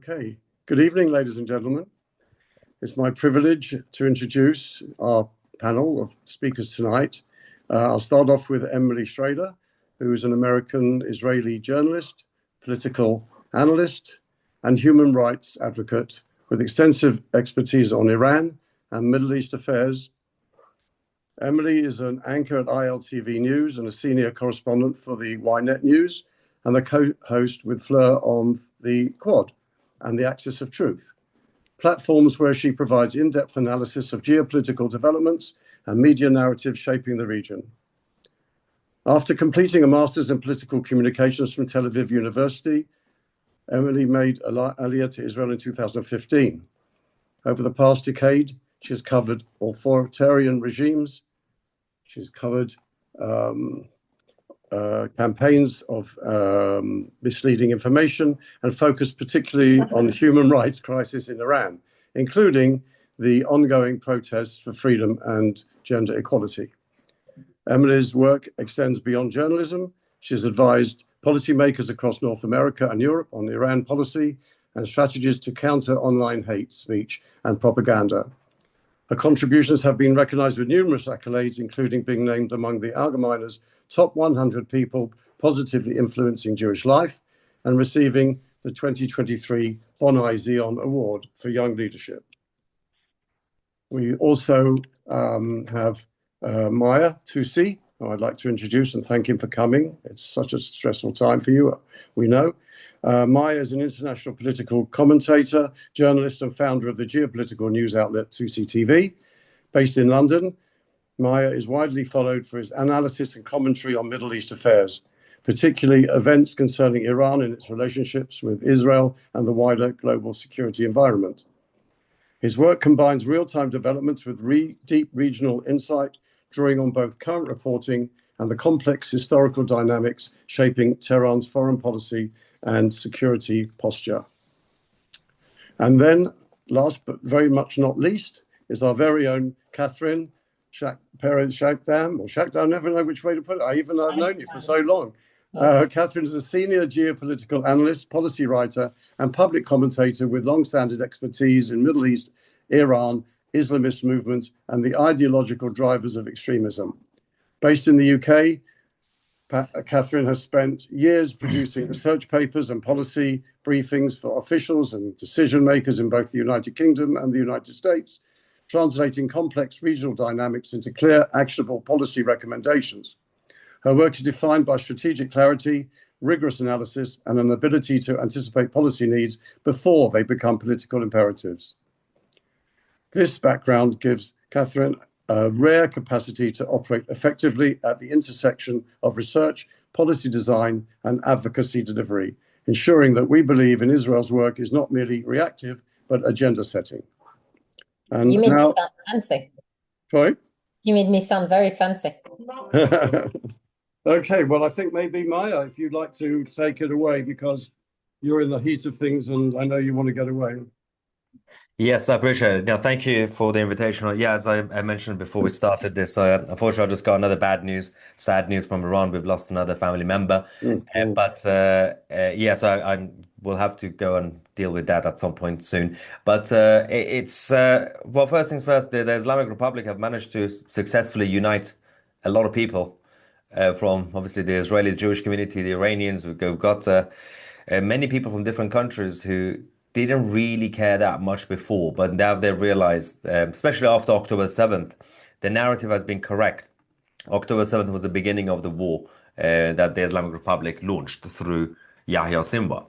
Okay, good evening, ladies and gentlemen. It's my privilege to introduce our panel of speakers tonight. I'll start off with Emily Schrader, who is an American-Israeli journalist, political analyst, and human rights advocate with extensive expertise on Iran and Middle East affairs. Emily is an anchor at ILTV News and a senior correspondent for the Ynet News, and a co-host with Fleur on the Quad and the Axis of Truth, platforms where she provides in-depth analysis of geopolitical developments and media narratives shaping the region. After completing a master's in political communications from Tel Aviv University, Emily made Aliyah to Israel in 2015. Over the past decade, she has covered authoritarian regimes. She's covered campaigns of misleading information and focused particularly on the human rights crisis in Iran, including the ongoing protests for freedom and gender equality. Emily's work extends beyond journalism. She's advised policymakers across North America and Europe on Iran policy and strategies to counter online hate speech and propaganda. Her contributions have been recognized with numerous accolades, including being named among the Allgemeiner's top 100 people positively influencing Jewish life and receiving the 2023 Bonai Zion Award for Young Leadership. We also have Mahyar Tousi, who I'd like to introduce and thank him for coming. It's such a stressful time for you, we know. Mahyar is an international political commentator, journalist, and founder of the geopolitical news outlet Tousi TV. Based in London, Mahyar is widely followed for his analysis and commentary on Middle East affairs, particularly events concerning Iran and its relationships with Israel and the wider global security environment. His work combines real-time developments with deep regional insight, drawing on both current reporting and the complex historical dynamics shaping Tehran's foreign policy and security posture. And then, last but very much not least, is our very own Catherine Perez-Shakdam, or Shakdam, I never know which way to put it. I've known you for so long. Catherine is a senior geopolitical analyst, policy writer, and public commentator with long-standing expertise in Middle East, Iran, Islamist movements, and the ideological drivers of extremism. Based in the UK, Catherine has spent years producing research papers and policy briefings for officials and decision makers in both the United Kingdom and the United States, translating complex regional dynamics into clear, actionable policy recommendations. Her work is defined by strategic clarity, rigorous analysis, and an ability to anticipate policy needs before they become political imperatives. This background gives Catherine a rare capacity to operate effectively at the intersection of research, policy design, and advocacy delivery, ensuring that we believe in Israel's work is not merely reactive, but agenda setting. And you made now, me sound fancy. Sorry? You made me sound very fancy. Okay, well, I think maybe Mahyar, if you'd like to take it away, because you're in the heat of things and I know you want to get away. Yes, I appreciate it. Thank you for the invitation. Yeah, as I mentioned before we started this, unfortunately, I just got another sad news from Iran. We've lost another family member. Yeah, so I will have to go and deal with that at some point soon. But well, first things first, the Islamic Republic have managed to successfully unite a lot of people from obviously the Israeli Jewish community, the Iranians. We've got many people from different countries who didn't really care that much before, but now they've realized, especially after October 7th, the narrative has been correct. October 7th was the beginning of the war that the Islamic Republic launched through Yahya Sinwar.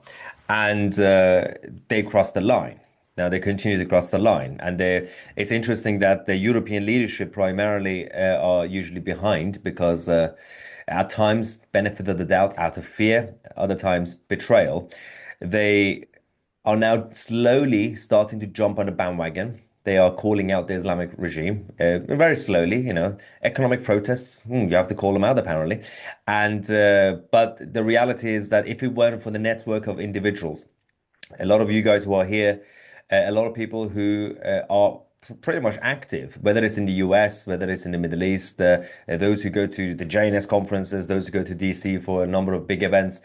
And they crossed the line. Now they continue to cross the line. And it's interesting that the European leadership primarily are usually behind because at times, benefit of the doubt out of fear, other times betrayal. They are now slowly starting to jump on a bandwagon. They are calling out the Islamic regime very slowly, economic protests, you have to call them out apparently. And but the reality is that if it weren't for the network of individuals, a lot of you guys who are here, a lot of people who are pretty much active, whether it's in the US, whether it's in the Middle East, those who go to the JNS conferences, those who go to DC for a number of big events,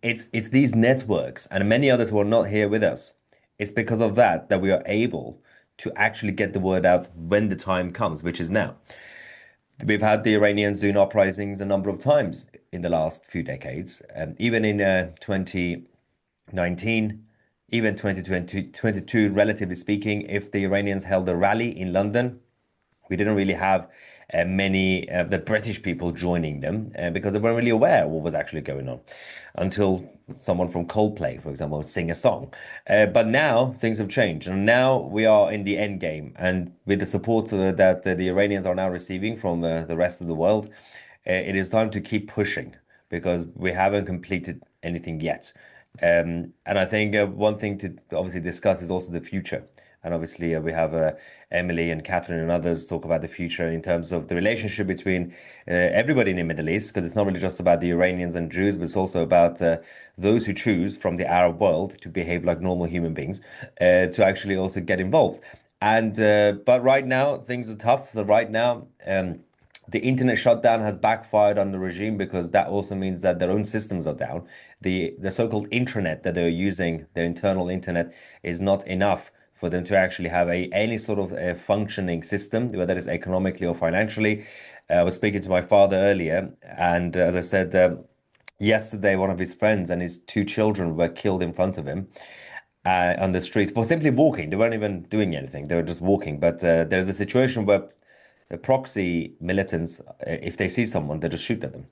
it's these networks and many others who are not here with us It's because of that that we are able to actually get the word out when the time comes, which is now. We've had the Iranians doing uprisings a number of times in the last few decades, even in 2019, even 2022, relatively speaking. If the Iranians held a rally in London, we didn't really have many of the British people joining them because they weren't really aware of what was actually going on until someone from Coldplay, for example, would sing a song. But now things have changed, and now we are in the end game. And with the support that the Iranians are now receiving from the rest of the world, it is time to keep pushing because we haven't completed anything yet. And I think one thing to obviously discuss is also the future. And obviously, we have Emily and Catherine and others talk about the future in terms of the relationship between everybody in the Middle East, because it's not really just about the Iranians and Jews, but it's also about those who choose from the Arab world to behave like normal human beings, to actually also get involved. And but right now, things are tough. So right now, the internet shutdown has backfired on the regime because that also means that their own systems are down. The so-called intranet that they're using, their internal internet, is not enough for them to actually have any sort of a functioning system, whether it's economically or financially. I was speaking to my father earlier, and as I said, yesterday, one of his friends and his two children were killed in front of him on the streets for simply walking. They weren't even doing anything, they were just walking. But there's a situation where the proxy militants, if they see someone, they just shoot at them.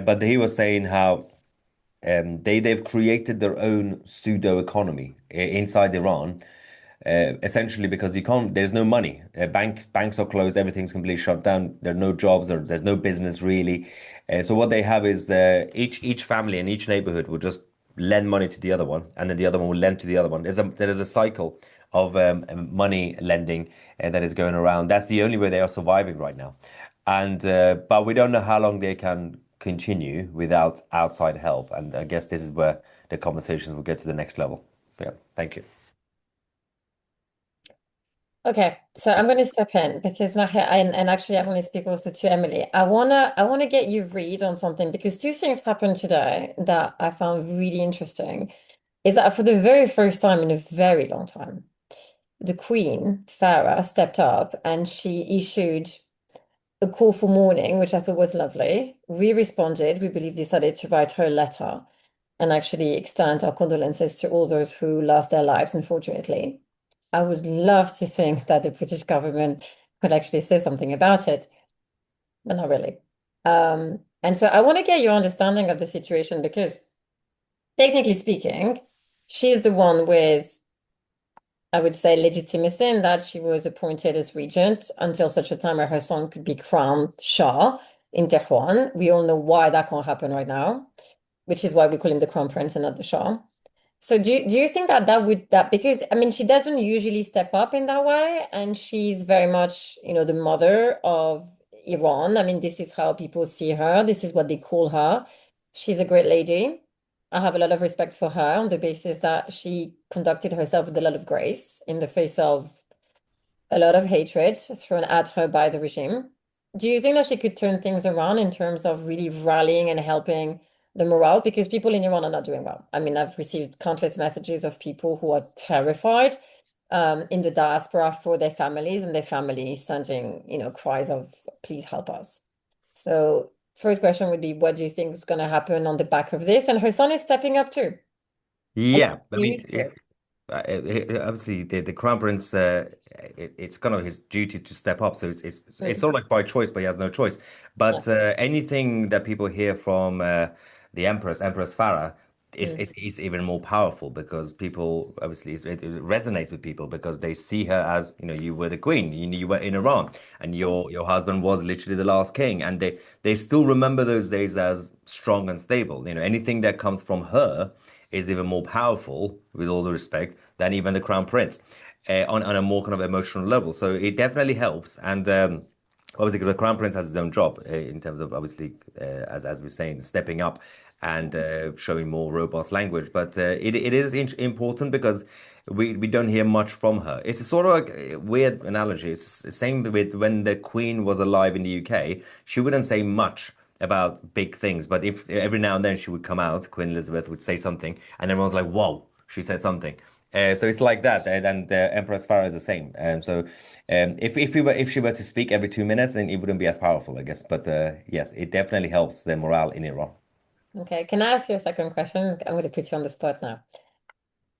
But he was saying how they've created their own pseudo economy inside Iran, essentially because you can't. There's no money. Banks are closed. Everything's completely shut down. There are no jobs. There's no business really. So what they have is each family in each neighborhood will just lend money to the other one, and then the other one will lend to the other one. There is a cycle of money lending that is going around. That's the only way they are surviving right now. And but we don't know how long they can continue without outside help. And I guess this is where the conversations will get to the next level. Yeah, thank you. Okay, so I'm going to step in because Mahyar, and actually I want to speak also to Emily. I wanna get you read on something because two things happened today that I found really interesting. Is that for the very first time in a very long time, the Queen, Farah, stepped up and she issued a call for mourning, which I thought was lovely. We responded, we believe decided to write her a letter and actually extend our condolences to all those who lost their lives, unfortunately. I would love to think that the British government could actually say something about it, but not really. And so I want to get your understanding of the situation because technically speaking, she is the one with, I would say, legitimacy in that she was appointed as regent until such a time where her son could be crowned Shah in Tehran. We all know why that can't happen right now, which is why we call him the crown prince and not the Shah. So do you think that because I mean she doesn't usually step up in that way and she's very much, the mother of Iran. I mean, this is how people see her. This is what they call her. She's a great lady. I have a lot of respect for her on the basis that she conducted herself with a lot of grace in the face of a lot of hatred thrown at her by the regime. Do you think that she could turn things around in terms of really rallying and helping the morale? Because people in Iran are not doing well. I mean, I've received countless messages of people who are terrified in the diaspora for their families and their families sending, cries of please help us. So first question would be, what do you think is going to happen on the back of this? And her son is stepping up too. Yeah, I He mean, used to. obviously the crown prince, it's kind of his duty to step up. So it's Mm, sort of like by choice, but he has no choice. yeah. But anything that people hear from the Empress Farah, is, Mm, is is even more powerful because people obviously it resonates with people because they see her as you were the queen, you were in Iran, and your husband was literally the last king, and they still remember those days as strong and stable. Anything that comes from her is even more powerful, with all the respect, than even the crown prince, on a more kind of emotional level. So it definitely helps, and obviously the crown prince has his own job in terms of obviously, as we're saying, stepping up and showing more robust language. But it is important because we don't hear much from her. It's a sort of like a weird analogy. It's the same with when the Queen was alive in the UK. She wouldn't say much about big things, but if every now and then she would come out, Queen Elizabeth would say something, and everyone's like, "Whoa, she said something." So it's like that, and Empress Farah is the same. If she were to speak every 2 minutes, then it wouldn't be as powerful, I guess. But yes, it definitely helps the morale in Iran. Okay, can I ask you a second question? I'm going to put you on the spot now.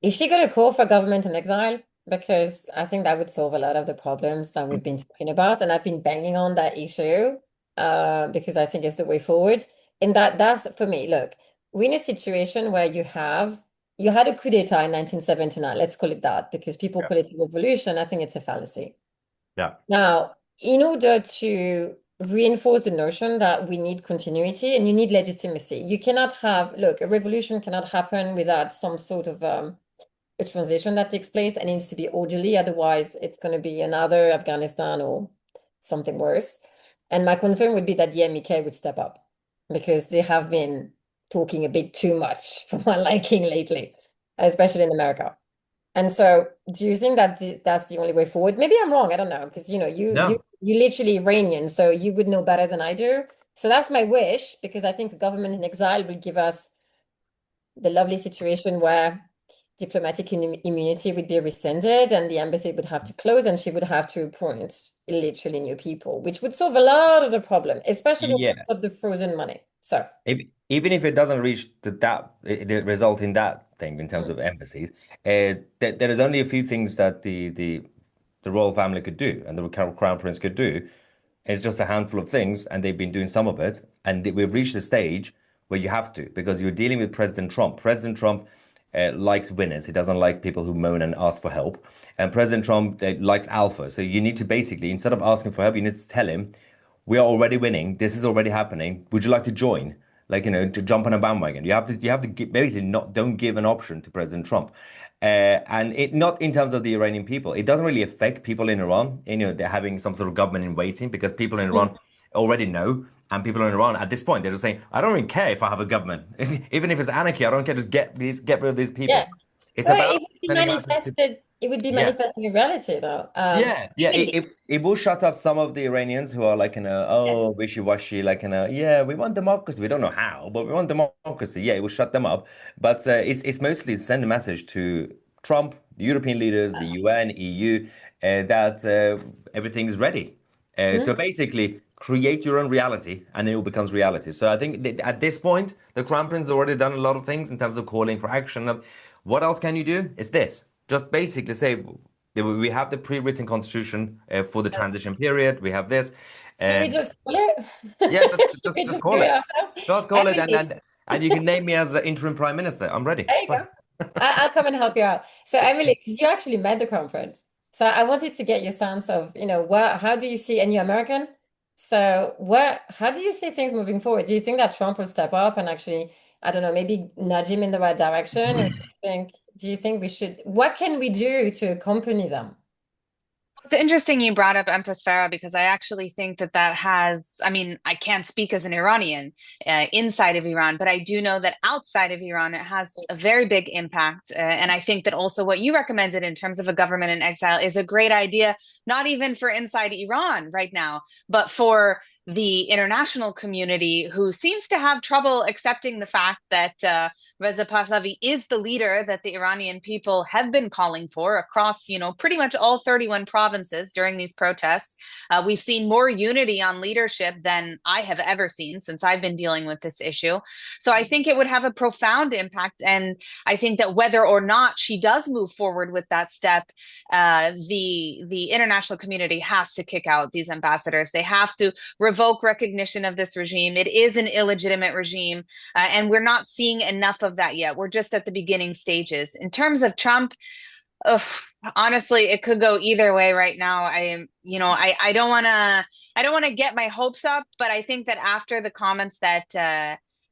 Is she going to call for government in exile? Because I think that would solve a lot of the problems that we've been talking about, and I've been banging on that issue because I think it's the way forward. And that's for me. Look, we're in a situation where you had a coup d'etat in 1979. Let's call it that because people Yeah. call it a revolution. I think it's a fallacy. Yeah. Now, in order to reinforce the notion that we need continuity and you need legitimacy, you cannot have, look, a revolution cannot happen without some sort of a transition that takes place and it needs to be orderly. Otherwise, it's going to be another Afghanistan or something worse. And my concern would be that the MEK would step up because they have been talking a bit too much for my liking lately, especially in America. And so, do you think that that's the only way forward? Maybe I'm wrong. I don't know because No. you literally Iranian, so you would know better than I do. So that's my wish because I think a government in exile will give us the lovely situation where diplomatic immunity would be rescinded and the embassy would have to close and she would have to appoint literally new people, which would solve a lot of the problem, especially in Yeah. terms of the frozen money. So, Even if it doesn't reach the result in that thing in terms of embassies, there is only a few things that the royal family could do and the crown prince could do. It's just a handful of things, and they've been doing some of it. And we've reached a stage where you have to, because you're dealing with President Trump. President Trump likes winners. He doesn't like people who moan and ask for help. And President Trump likes alpha. So you need to basically, instead of asking for help, you need to tell him, we are already winning. This is already happening. Would you like to join? Like, to jump on a bandwagon. You have to basically don't give an option to President Trump. And it not in terms of the Iranian people. It doesn't really affect people in Iran. They're having some sort of government in waiting because people in Iran already know. And people in Iran at this point, they're just saying, I don't really care if I have a government. Even if it's anarchy, I don't care. Just get rid of these people. yeah. It's Well, about it would be sending a message to, manifested, it would be yeah. manifesting a reality though. Yeah. Really, It will shut up some of the Iranians who are like yeah. wishy-washy, yeah, we want democracy. We don't know how, but we want democracy. Yeah, it will shut them up. But it's mostly send a message to Trump, the European leaders, the UN, EU, that everything is ready to basically create your own reality, and it all becomes reality. So I think that at this point, the Crown Prince has already done a lot of things in terms of calling for action. What else can you do? It's this. Just basically say, we have the pre-written constitution for the transition period. We have this. Can we just call it? Yeah, Should we just just call do it it. ourselves? Just call it, Emily, and you can name me as the interim prime minister. I'm ready. there It's you fine. go. I'll come and help you out. So, Emily, because you actually met the conference, so I wanted to get your sense of, how do you see, and you're American, so how do you see things moving forward? Do you think that Trump will step up and actually, I don't know, maybe nudge him in the right direction? Or do you think what can we do to accompany them? It's interesting you brought up Empress Farah because I actually think that has, I mean, I can't speak as an Iranian inside of Iran, but I do know that outside of Iran, it has a very big impact. And I think that also what you recommended in terms of a government in exile is a great idea, not even for inside Iran right now, but for the international community who seems to have trouble accepting the fact that Reza Pahlavi is the leader that the Iranian people have been calling for across, pretty much all 31 provinces during these protests. We've seen more unity on leadership than I have ever seen since I've been dealing with this issue. So I think it would have a profound impact. And I think that whether or not she does move forward with that step, the international community has to kick out these ambassadors. They have to revoke recognition of this regime. It is an illegitimate regime, and we're not seeing enough of that yet. We're just at the beginning stages. In terms of Trump, honestly, it could go either way right now. I don't want to get my hopes up, but I think that after the comments that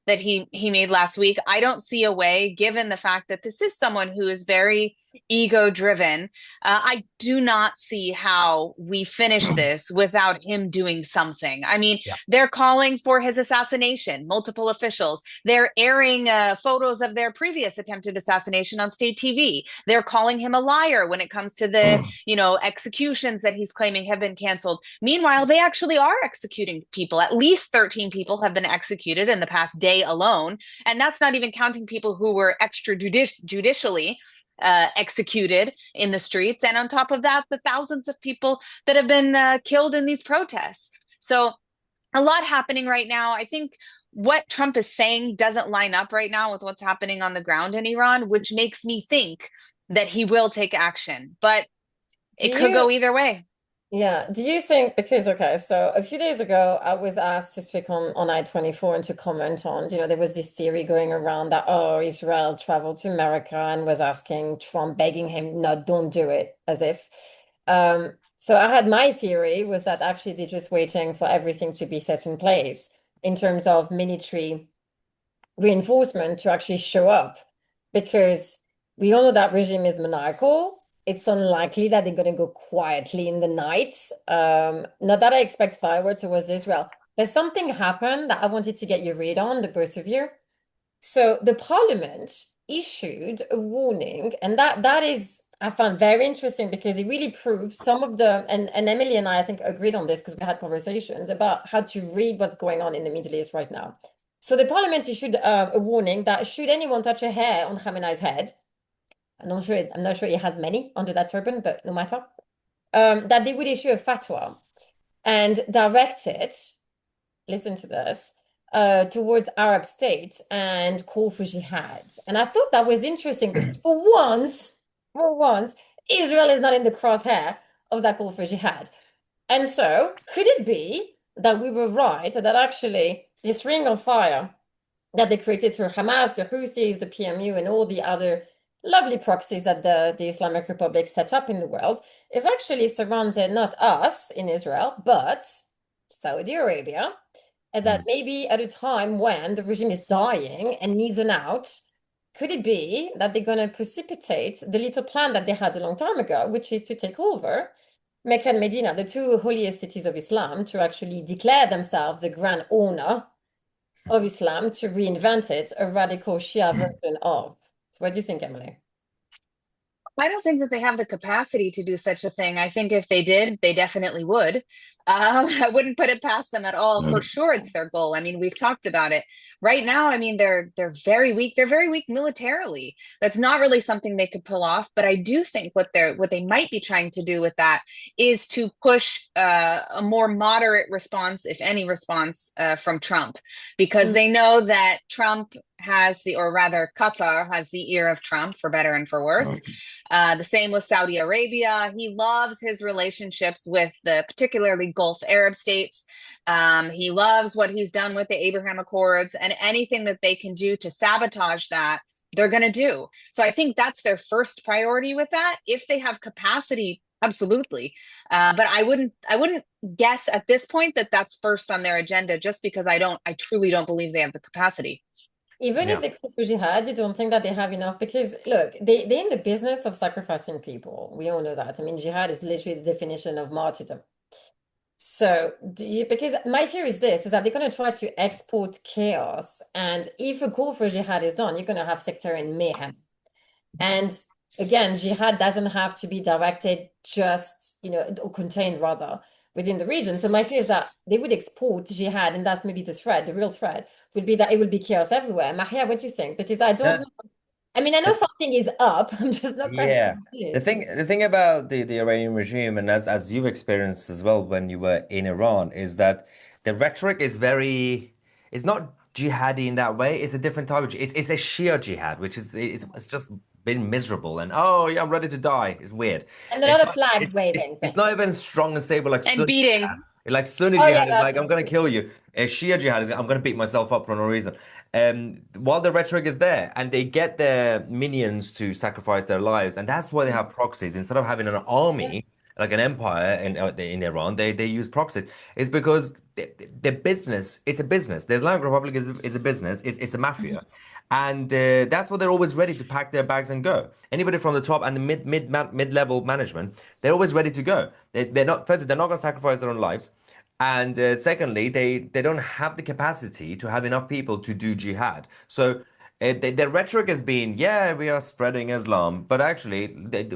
he made last week, I don't see a way, given the fact that this is someone who is very ego driven. I do not see how we finish this without him doing something. I mean, they're calling for his assassination, multiple officials. They're airing photos of their previous attempted assassination on state TV. They're calling him a liar when it comes to the, executions that he's claiming have been canceled. Meanwhile, they actually are executing people. At least 13 people have been executed in the past day alone, and that's not even counting people who were extrajudicially executed in the streets. And on top of that, the thousands of people that have been killed in these protests. So a lot happening right now. I think what Trump is saying doesn't line up right now with what's happening on the ground in Iran, which makes me think that he will take action. But it could go either way. Yeah. Do you think, because, okay, so a few days ago, I was asked to speak on I-24 and to comment on, there was this theory going around that, oh, Israel traveled to America and was asking Trump, begging him, no, don't do it, as if. So I had my theory was that actually they're just waiting for everything to be set in place in terms of military reinforcement to actually show up, because we all know that regime is maniacal. It's unlikely that they're going to go quietly in the night. Not that I expect fireworks towards Israel, but something happened that I wanted to get your read on, the both of you. So the parliament issued a warning, and that is, I found very interesting, because it really proves some of the, and Emily and I think, agreed on this because we had conversations about how to read what's going on in the Middle East right now. So the parliament issued a warning that should anyone touch a hair on Khamenei's head, I'm not sure he has many under that turban, but no matter, that they would issue a fatwa and direct it, listen to this, towards Arab states and call for jihad. And I thought that was interesting because for once, Israel is not in the crosshair of that call for jihad. And so could it be that we were right, that actually this ring of fire that they created through Hamas, the Houthis, the PMU, and all the other lovely proxies that the Islamic Republic set up in the world is actually surrounded, not us in Israel, but Saudi Arabia, and that maybe at a time when the regime is dying and needs an out, could it be that they're going to precipitate the little plan that they had a long time ago, which is to take over Mecca and Medina, the two holiest cities of Islam, to actually declare themselves the grand owner of Islam, to reinvent it, a radical Shia version of. So what do you think, Emily? I don't think that they have the capacity to do such a thing. I think if they did, they definitely would. I wouldn't put it past them at all. For sure, it's their goal. I mean, we've talked about it. Right now, I mean, they're very weak. They're very weak militarily. That's not really something they could pull off. But I do think what they might be trying to do with that is to push a more moderate response, if any response, from Trump, because they know that Trump has or rather Qatar has the ear of Trump, for better and for worse. The same with Saudi Arabia. He loves his relationships with the particularly Gulf Arab states. He loves what he's done with the Abraham Accords, and anything that they can do to sabotage that, they're going to do. So I think that's their first priority with that. If they have capacity, absolutely. But I wouldn't guess at this point that that's first on their agenda, just because I truly don't believe they have the capacity. Even if they call for jihad, you don't think that they have enough? Because look, they're in the business of sacrificing people. We all know that. I mean, jihad is literally the definition of martyrdom. So because my fear is this, is that they're going to try to export chaos. And if a call for jihad is done, you're going to have sectarian mayhem. And again, jihad doesn't have to be directed just, or contained rather, within the region. So my fear is that they would export jihad, and that's maybe the threat, the real threat would be that it would be chaos everywhere. Mahyar, what do you think? Because I don't know. I mean, I know something is up. I'm just not quite sure what it is. The thing about the Iranian regime, and as you've experienced as well when you were in Iran, is that the rhetoric is it's not jihadi in that way. It's a different type of it's a Shia jihad, which is it's just been miserable, and oh yeah, I'm ready to die. It's weird. And a lot of flags waving. It's not even strong and stable like and beating. Like Sunni jihad is like, I'm going to kill you. Shia jihad is, I'm going to beat myself up for no reason. While the rhetoric is there, and they get their minions to sacrifice their lives, and that's why they have proxies. Instead of having an army, like an empire in Iran, they use proxies. It's because the business, it's a business. The Islamic Republic is a business. It's a mafia. And that's what they're always ready to pack their bags and go. Anybody from the top and the mid-level management, they're always ready to go. They're not, firstly, they're not going to sacrifice their own lives. And secondly, they don't have the capacity to have enough people to do jihad. So their rhetoric has been, yeah, we are spreading Islam, but actually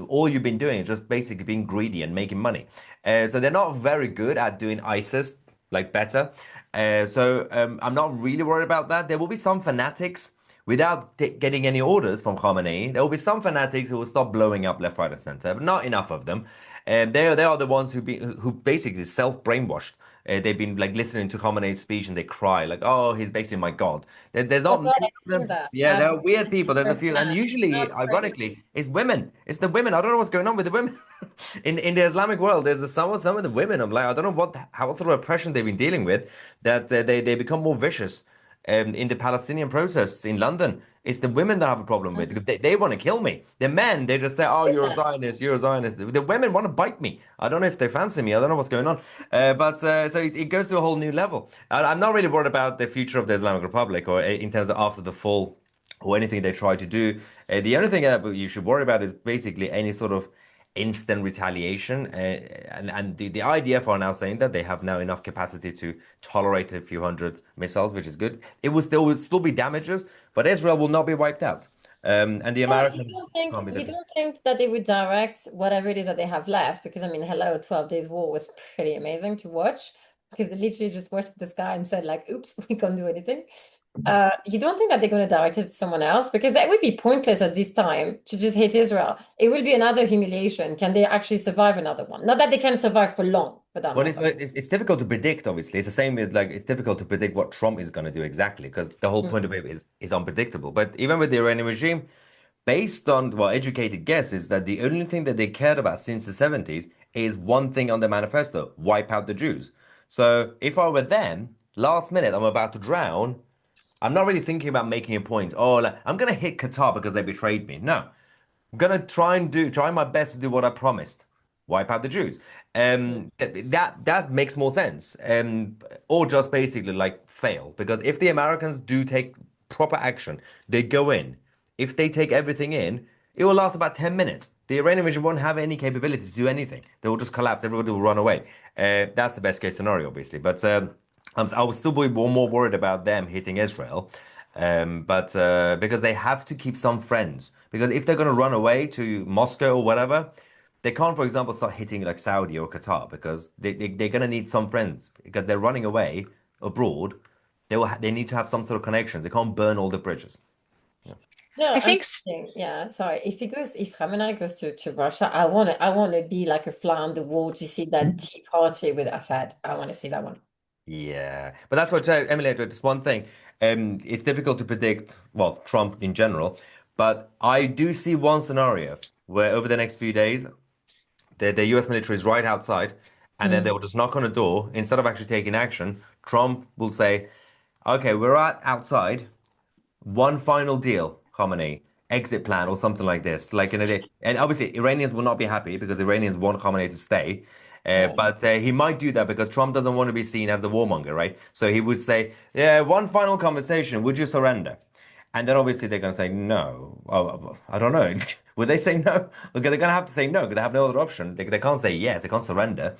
all you've been doing is just basically being greedy and making money. So they're not very good at doing ISIS like better. So I'm not really worried about that. There will be some fanatics without getting any orders from Khamenei. There will be some fanatics who will stop blowing up left, right, and center, but not enough of them. And they are the ones who basically self-brainwashed. They've been like listening to Khamenei's speech and they cry like, "Oh, he's basically my God." There's Oh not God, many I've of seen them. that. Yeah, there I've are weird people. There's a heard few, and that. usually, Not great. ironically, it's women. It's the women. I don't know what's going on with the women in the Islamic world. There's some of the women. I'm like, I don't know how sort of oppression they've been dealing with that they become more vicious. In the Palestinian protests in London, it's the women that I have a problem with. They want to kill me. The men, they just say, "Oh, you're a Yeah. Zionist, you're a Zionist." The women want to bite me. I don't know if they fancy me. I don't know what's going on. But so it goes to a whole new level. I'm not really worried about the future of the Islamic Republic or in terms of after the fall or anything they try to do. The only thing that you should worry about is basically any sort of instant retaliation. And the IDF are now saying that they have now enough capacity to tolerate a few hundred missiles, which is good. It will still be damages, but Israel will not be wiped out. And the Well, you Americans don't think can't be you different. don't think that they would direct whatever it is that they have left? Because I mean, hello, 12 Days War was pretty amazing to watch because they literally just watched the sky and said like, "Oops, we can't do anything." You don't think that they're going to direct it to someone else? Because that would be pointless at this time to just hit Israel. It will be another humiliation. Can they actually survive another one? Not that they can survive for long, for that Well, matter. it's difficult to predict, obviously. It's the same with like it's difficult to predict what Trump is going to do exactly because the whole point of it is unpredictable. But even with the Iranian regime, based on well, educated guess is that the only thing that they cared about since the 70s is one thing on the manifesto: wipe out the Jews. So if I were them, last minute, I'm about to drown. I'm not really thinking about making a point. Oh, like, I'm gonna hit Qatar because they betrayed me. No, I'm gonna try my best to do what I promised. Wipe out the Jews. That makes more sense. Or just basically like fail. Because if the Americans do take proper action, they go in. If they take everything in, it will last about 10 minutes. The Iranian regime won't have any capability to do anything. They will just collapse. Everybody will run away. That's the best case scenario, obviously. But I would still be more worried about them hitting Israel. But because they have to keep some friends. Because if they're going to run away to Moscow or whatever, they can't, for example, start hitting like Saudi or Qatar because they're going to need some friends because they're running away abroad. They need to have some sort of connections. They can't burn all the bridges. No, I I'm think thinking, yeah, sorry. If Khamenei goes to Russia, I wanna be like a fly on the wall to see that tea party with Assad. I want to see that one. Yeah, but that's what Emily, just one thing. It's difficult to predict, well, Trump in general, but I do see one scenario where over the next few days, the US military is right outside, and then they will just knock on a door. Instead of actually taking action, Trump will say, "Okay, we're outside. One final deal, Khamenei, exit plan or something like this. Like in a day. And obviously, Iranians will not be happy because Iranians want Khamenei to stay. Right. But he might do that because Trump doesn't want to be seen as the warmonger, right? So he would say, "Yeah, one final conversation. Would you surrender?" And then obviously they're going to say no. Oh, I don't know. Would they say no? Okay, they're going to have to say no because they have no other option. They can't say yes. They can't surrender.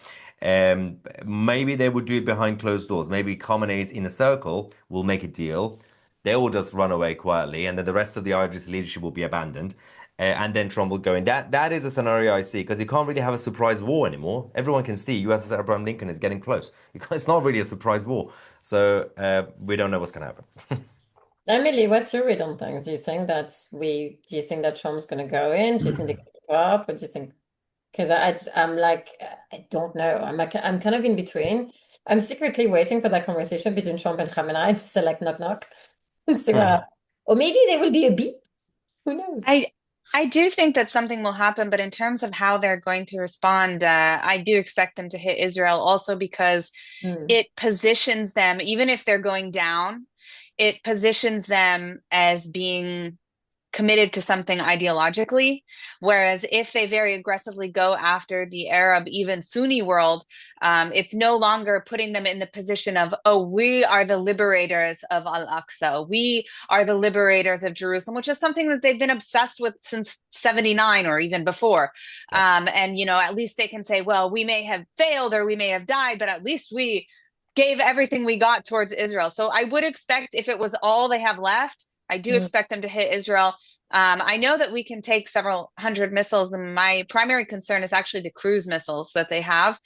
Maybe they would do it behind closed doors. Maybe Khamenei's inner circle will make a deal. They will just run away quietly, and then the rest of the IRGC leadership will be abandoned. And then Trump will go in. That is a scenario I see because you can't really have a surprise war anymore. Everyone can see USS Abraham Lincoln is getting close. It's not really a surprise war. So we don't know what's going to happen. Emily, what's your read on things? Do you think that Trump's gonna go in? Do you think they can keep up? Or do you think because I'm like I don't know. I'm kind of in between. I'm secretly waiting for that conversation between Trump and Khamenei to say like knock knock and see what happens. Or maybe there will be a beat. Who knows? I do think that something will happen, but in terms of how they're going to respond, I do expect them to hit Israel also because Hmm. it positions them, even if they're going down, it positions them as being committed to something ideologically. Whereas if they very aggressively go after the Arab, even Sunni world, it's no longer putting them in the position of, oh, we are the liberators of Al-Aqsa. We are the liberators of Jerusalem, which is something that they've been obsessed with since 79 or even before. And, at least they can say, well, we may have failed or we may have died, but at least we gave everything we got towards Israel. So I would expect if it was all they have left, I do Hmm. expect them to hit Israel. I know that we can take several hundred missiles, and my primary concern is actually the cruise missiles that they have,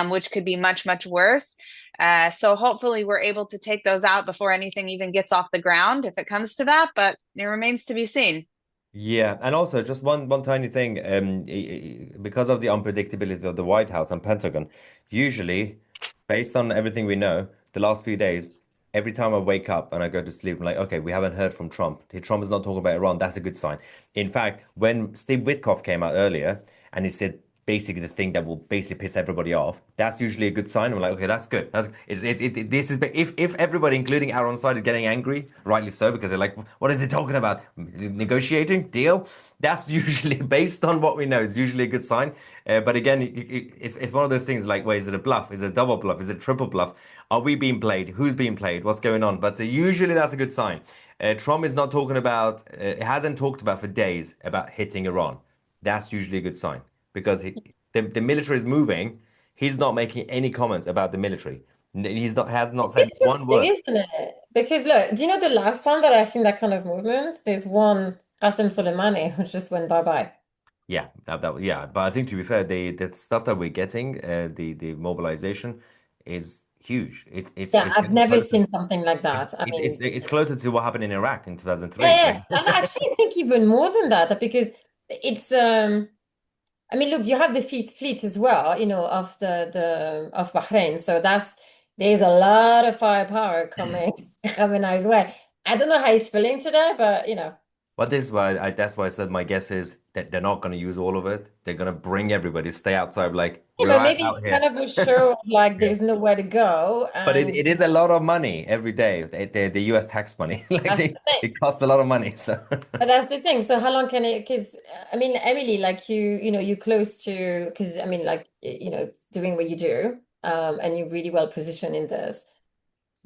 which could be much, much worse. So hopefully we're able to take those out before anything even gets off the ground, if it comes to that, but it remains to be seen. Yeah, and also just one tiny thing, because of the unpredictability of the White House and Pentagon, usually, based on everything we know, the last few days, every time I wake up and I go to sleep, I'm like, okay, we haven't heard from Trump. Trump is not talking about Iran. That's a good sign. In fact, when Steve Witkoff came out earlier and he said basically the thing that will basically piss everybody off, that's usually a good sign. I'm like, okay, that's good. This is if everybody, including our own side, is getting angry, rightly so, because they're like, what is he talking about? Negotiating deal? That's usually based on what we know. Is usually a good sign. But again, it's one of those things like, wait, is it a bluff? Is it a double bluff? Is it a triple bluff? Are we being played? Who's being played? What's going on? But usually that's a good sign. Trump is not talking about, hasn't talked about for days about hitting Iran. That's usually a good sign because the military is moving. He's not making any comments about the military. Has not said one word. Isn't it? Because look, do you know the last time that I've seen that kind of movement? There's one Qasem Soleimani who just went bye-bye. Yeah, yeah. But I think to be fair, the stuff that we're getting, the mobilization is huge. Yeah, It's I've getting never closer. seen something like that. I mean, It's closer to what happened in Iraq in 2003. yeah, and I actually think even more than that, because it's I mean, look, you have the fleet as well, of the of Bahrain. So there's a lot of firepower coming his way. I don't know how he's feeling today, but But this is why that's why I said my guess is that they're not going to use all of it. They're going to bring everybody, stay outside, like we're but maybe out it's kind here. of a show of like Yeah. there's nowhere to go, But and it is a lot of money every day. The US tax money, like that's the thing. it costs a lot of money. So But that's the thing. So how long can it? Because I mean, Emily, like you close to, because I mean, like doing what you do, and you're really well positioned in this.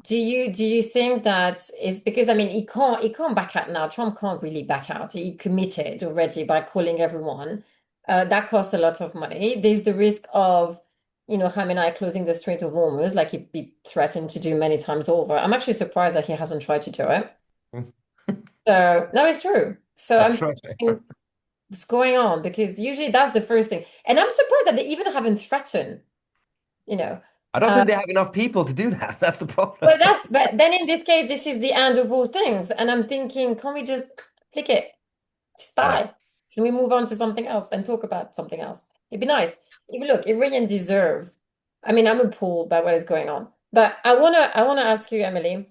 Do you think that is because I mean he can't back out now. Trump can't really back out. He committed already by calling everyone. That costs a lot of money. There's the risk of Khamenei closing the Strait of Hormuz, like he threatened to do many times over. I'm actually surprised that he hasn't tried to do it. So no, it's true. So that's I'm true. thinking what's going on because usually that's the first thing, and I'm surprised that they even haven't threatened. You know. I don't think they have enough people to do that. That's the problem. But then in this case, this is the end of all things. And I'm thinking, can we just click it? Just I know. bye. Can we move on to something else and talk about something else? It'd be nice. Look, Iranians deserve. I mean, I'm appalled by what is going on. But I wanna ask you, Emily,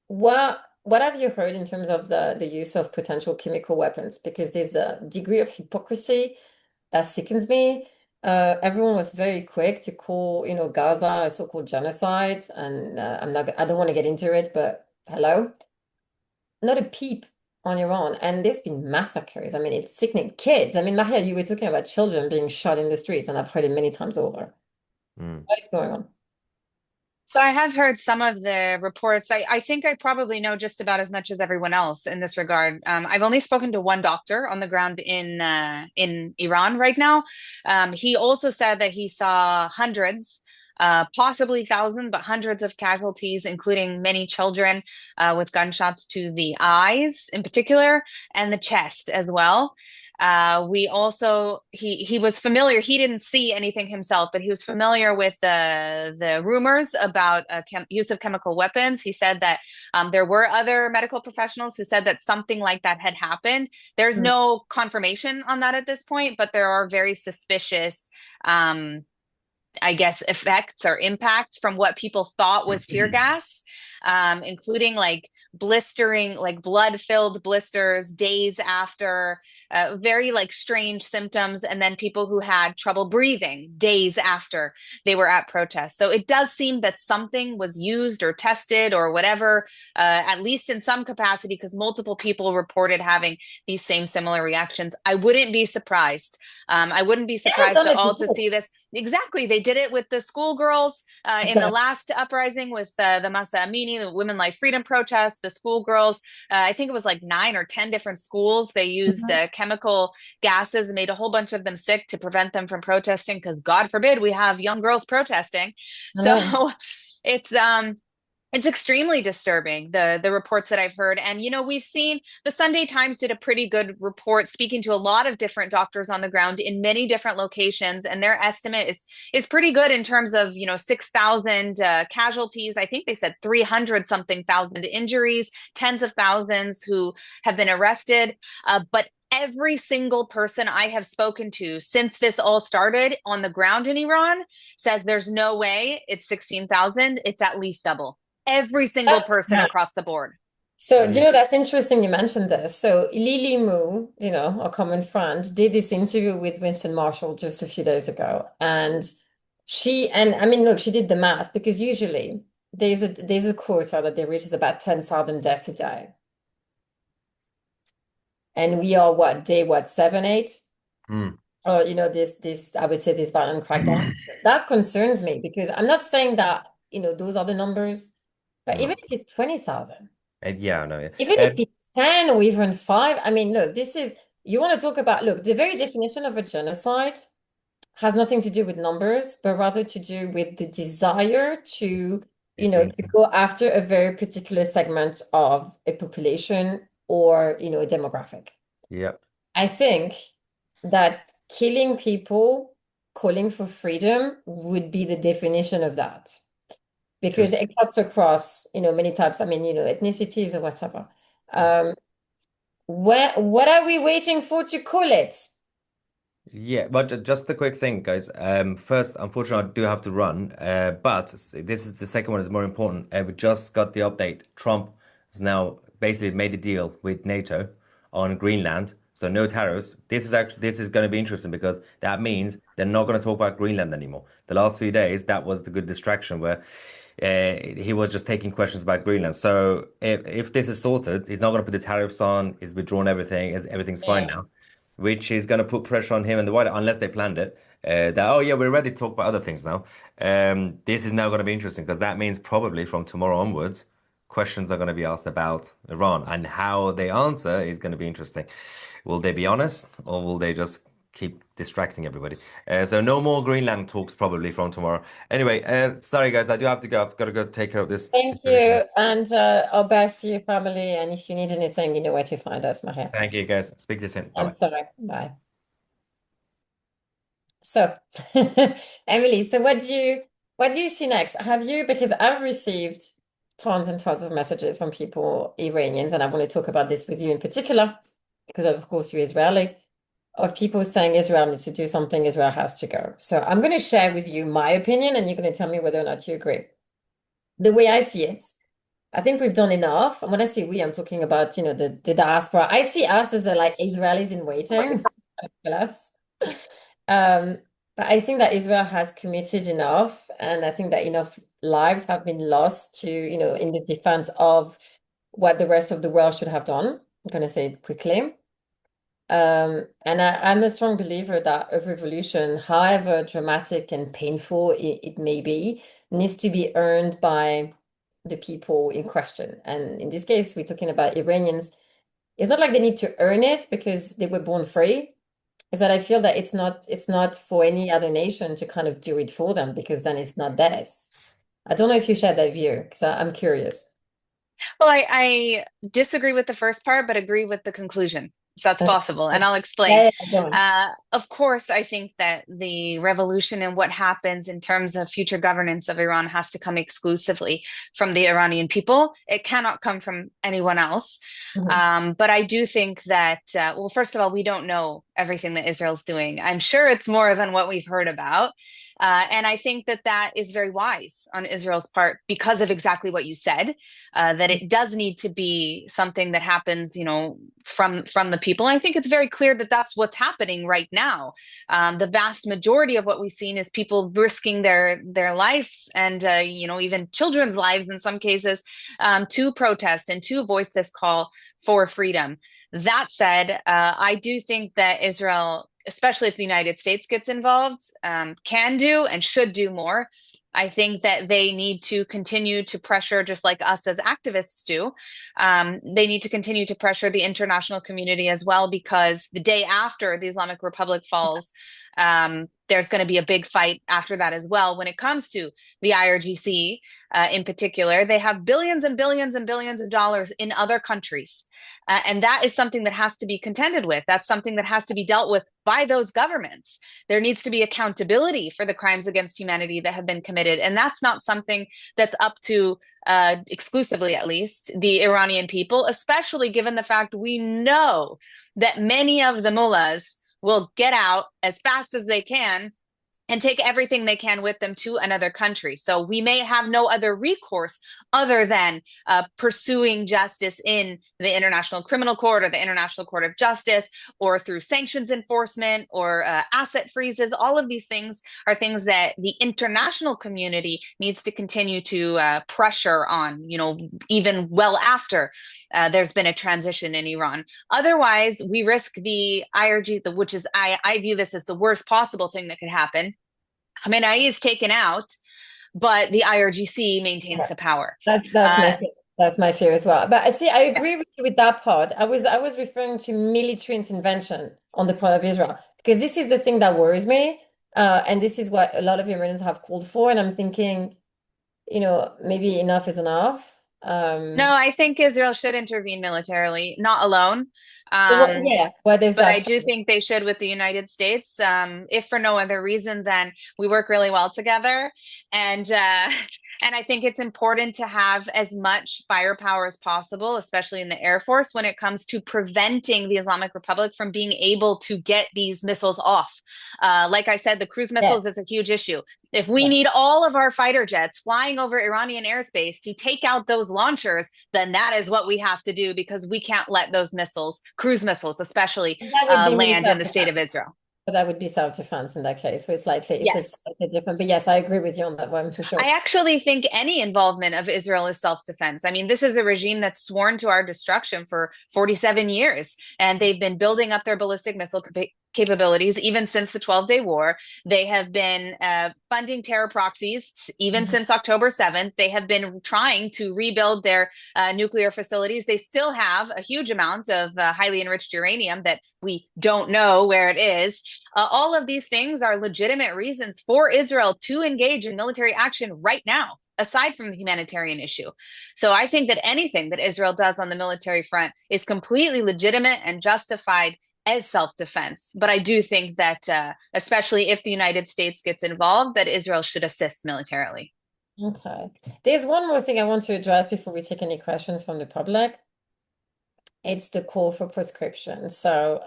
what have you heard in terms of the use of potential chemical weapons? Because there's a degree of hypocrisy that sickens me. Everyone was very quick to call, Gaza a so-called genocide, and I don't want to get into it, but hello, not a peep on Iran, and there's been massacres. I mean, it's sickening. Kids. I mean, Mahyar, you were talking about children being shot in the streets, and I've heard it many times over. What is going on? So I have heard some of the reports. I think I probably know just about as much as everyone else in this regard. I've only spoken to one doctor on the ground in Iran right now. He also said that he saw hundreds, possibly thousands, but hundreds of casualties, including many children with gunshots to the eyes in particular and the chest as well. We also he was familiar. He didn't see anything himself, but he was familiar with the rumors about use of chemical weapons. He said that there were other medical professionals who said that something like that had happened. There's no confirmation on that at this point, but there are very suspicious I guess effects or impacts from what people thought was tear gas, including like blistering, like blood-filled blisters days after, very like strange symptoms, and then people who had trouble breathing days after they were at protests. So it does seem that something was used or tested or whatever, at least in some capacity, because multiple people reported having these same similar reactions. I wouldn't be surprised. I wouldn't be surprised at all to see this. Exactly. They did it with the schoolgirls in the last uprising with the Masa Amini, the Women Life Freedom protests, the schoolgirls. I think it was like 9 or 10 different schools. They used chemical gases and made a whole bunch of them sick to prevent them from protesting, because God forbid we have young girls protesting. So it's It's extremely disturbing, the reports that I've heard. And, we've seen the Sunday Times did a pretty good report speaking to a lot of different doctors on the ground in many different locations. And their estimate is pretty good in terms of, 6,000 casualties. I think they said 300 something thousand injuries, tens of thousands who have been arrested. But every single person I have spoken to since this all started on the ground in Iran says there's no way it's 16,000. It's at least double. Every single person across the board. So, do you know, that's interesting you mentioned this. So, Lily Mu, our common friend, did this interview with Winston Marshall just a few days ago. And I mean, look, she did the math because usually there's a quota that they reach is about 10,000 deaths a day. And we are day 7, 8? Or, this, I would say this violent crackdown. That concerns me because I'm not saying that, those are the numbers. But even if it's 20,000, yeah, no, yeah. Even if it's 10 or even 5, I mean, look, you want to talk about, look, the very definition of a genocide has nothing to do with numbers, but rather to do with the desire to, to go after a very particular segment of a population or, a demographic. Yeah. I think that killing people, calling for freedom would be the definition of that. Because it cuts across, many types, I mean, ethnicities or whatever. What are we waiting for to call it? Yeah, but just a quick thing, guys. First, unfortunately, I do have to run. But this is the second one is more important. We just got the update. Trump has now basically made a deal with NATO on Greenland. So no tariffs. This is going to be interesting because that means they're not going to talk about Greenland anymore. The last few days, that was the good distraction where he was just taking questions about Greenland. So if this is sorted, he's not going to put the tariffs on. He's withdrawn everything. Everything's fine now, which is going to put pressure on him and the White House, unless they planned it. We're ready to talk about other things now. This is now going to be interesting because that means probably from tomorrow onwards, questions are going to be asked about Iran and how they answer is going to be interesting. Will they be honest or will they just keep distracting everybody? So no more Greenland talks probably from tomorrow. Anyway, sorry guys, I do have to go. I've got to go take care of this situation. You, and our best to your family. And if you need anything, you know where to find us, Mahyar. Thank you, guys. Speak to you soon. Bye-bye. I'm sorry. Bye. So, Emily, so what do you see next? Because I've received tons and tons of messages from people, Iranians, and I want to talk about this with you in particular, because of course you're Israeli, of people saying Israel needs to do something, Israel has to go. So I'm going to share with you my opinion, and you're going to tell me whether or not you agree. The way I see it, I think we've done enough. And when I say we, I'm talking about, the diaspora. I see us as like Israelis in waiting. But I think that Israel has committed enough, and I think that enough lives have been lost to, in the defense of what the rest of the world should have done. I'm going to say it quickly. And I'm a strong believer that a revolution, however dramatic and painful it may be, needs to be earned by the people in question. And in this case, we're talking about Iranians. It's not like they need to earn it because they were born free. Is that I feel that it's not for any other nation to kind of do it for them because then it's not theirs. I don't know if you share that view because I'm curious. Well, I disagree with the first part, but agree with the conclusion, if that's possible. And I'll explain. Of course, I think that the revolution and what happens in terms of future governance of Iran has to come exclusively from the Iranian people. It cannot come from anyone else. But I do think that, well, first of all, we don't know everything that Israel's doing. I'm sure it's more than what we've heard about. And I think that is very wise on Israel's part because of exactly what you said, that it does need to be something that happens, from the people. And I think it's very clear that that's what's happening right now. The vast majority of what we've seen is people risking their lives and, even children's lives in some cases to protest and to voice this call for freedom. That said, I do think that Israel, especially if the United States gets involved, can do and should do more I think that they need to continue to pressure, just like us as activists do. They need to continue to pressure the international community as well, because the day after the Islamic Republic falls, there's going to be a big fight after that as well. When it comes to the IRGC in particular, they have billions and billions and billions of dollars in other countries. And that is something that has to be contended with. That's something that has to be dealt with by those governments. There needs to be accountability for the crimes against humanity that have been committed. And that's not something that's up to exclusively, at least, the Iranian people, especially given the fact we know that many of the mullahs will get out as fast as they can and take everything they can with them to another country. So we may have no other recourse other than pursuing justice in the International Criminal Court or the International Court of Justice, or through sanctions enforcement or asset freezes. All of these things are things that the international community needs to continue to pressure on, even well after there's been a transition in Iran. Otherwise, we risk the IRG, which is, I view this as the worst possible thing that could happen. Khamenei is taken out, but the IRGC maintains the power. That's my fear as well. But I see, I agree with you with that part. I was referring to military intervention on the part of Israel, because this is the thing that worries me, and this is what a lot of Iranians have called for. And I'm thinking, maybe enough is enough. No, I think Israel should intervene militarily, not alone. But I do think they should with the United States, if for no other reason than we work really well together. And I think it's important to have as much firepower as possible, especially in the Air Force, when it comes to preventing the Islamic Republic from being able to get these missiles off. Like I said, the cruise missiles is a huge issue. If we need all of our fighter jets flying over Iranian airspace to take out those launchers, then that is what we have to do, because we can't let those missiles, cruise missiles especially, land in the state of Israel. But that would be self-defense in that case. So it's slightly different. But yes, I agree with you on that one for sure. I actually think any involvement of Israel is self-defense. I mean, this is a regime that's sworn to our destruction for 47 years, and they've been building up their ballistic missile capabilities even since the 12-Day War. They have been funding terror proxies even since October 7th. They have been trying to rebuild their nuclear facilities. They still have a huge amount of highly enriched uranium that we don't know where it is. All of these things are legitimate reasons for Israel to engage in military action right now, aside from the humanitarian issue. So I think that anything that Israel does on the military front is completely legitimate and justified as self-defense. But I do think that, especially if the United States gets involved, that Israel should assist militarily. Okay. There's one more thing I want to address before we take any questions from the public. It's the call for proscription. So,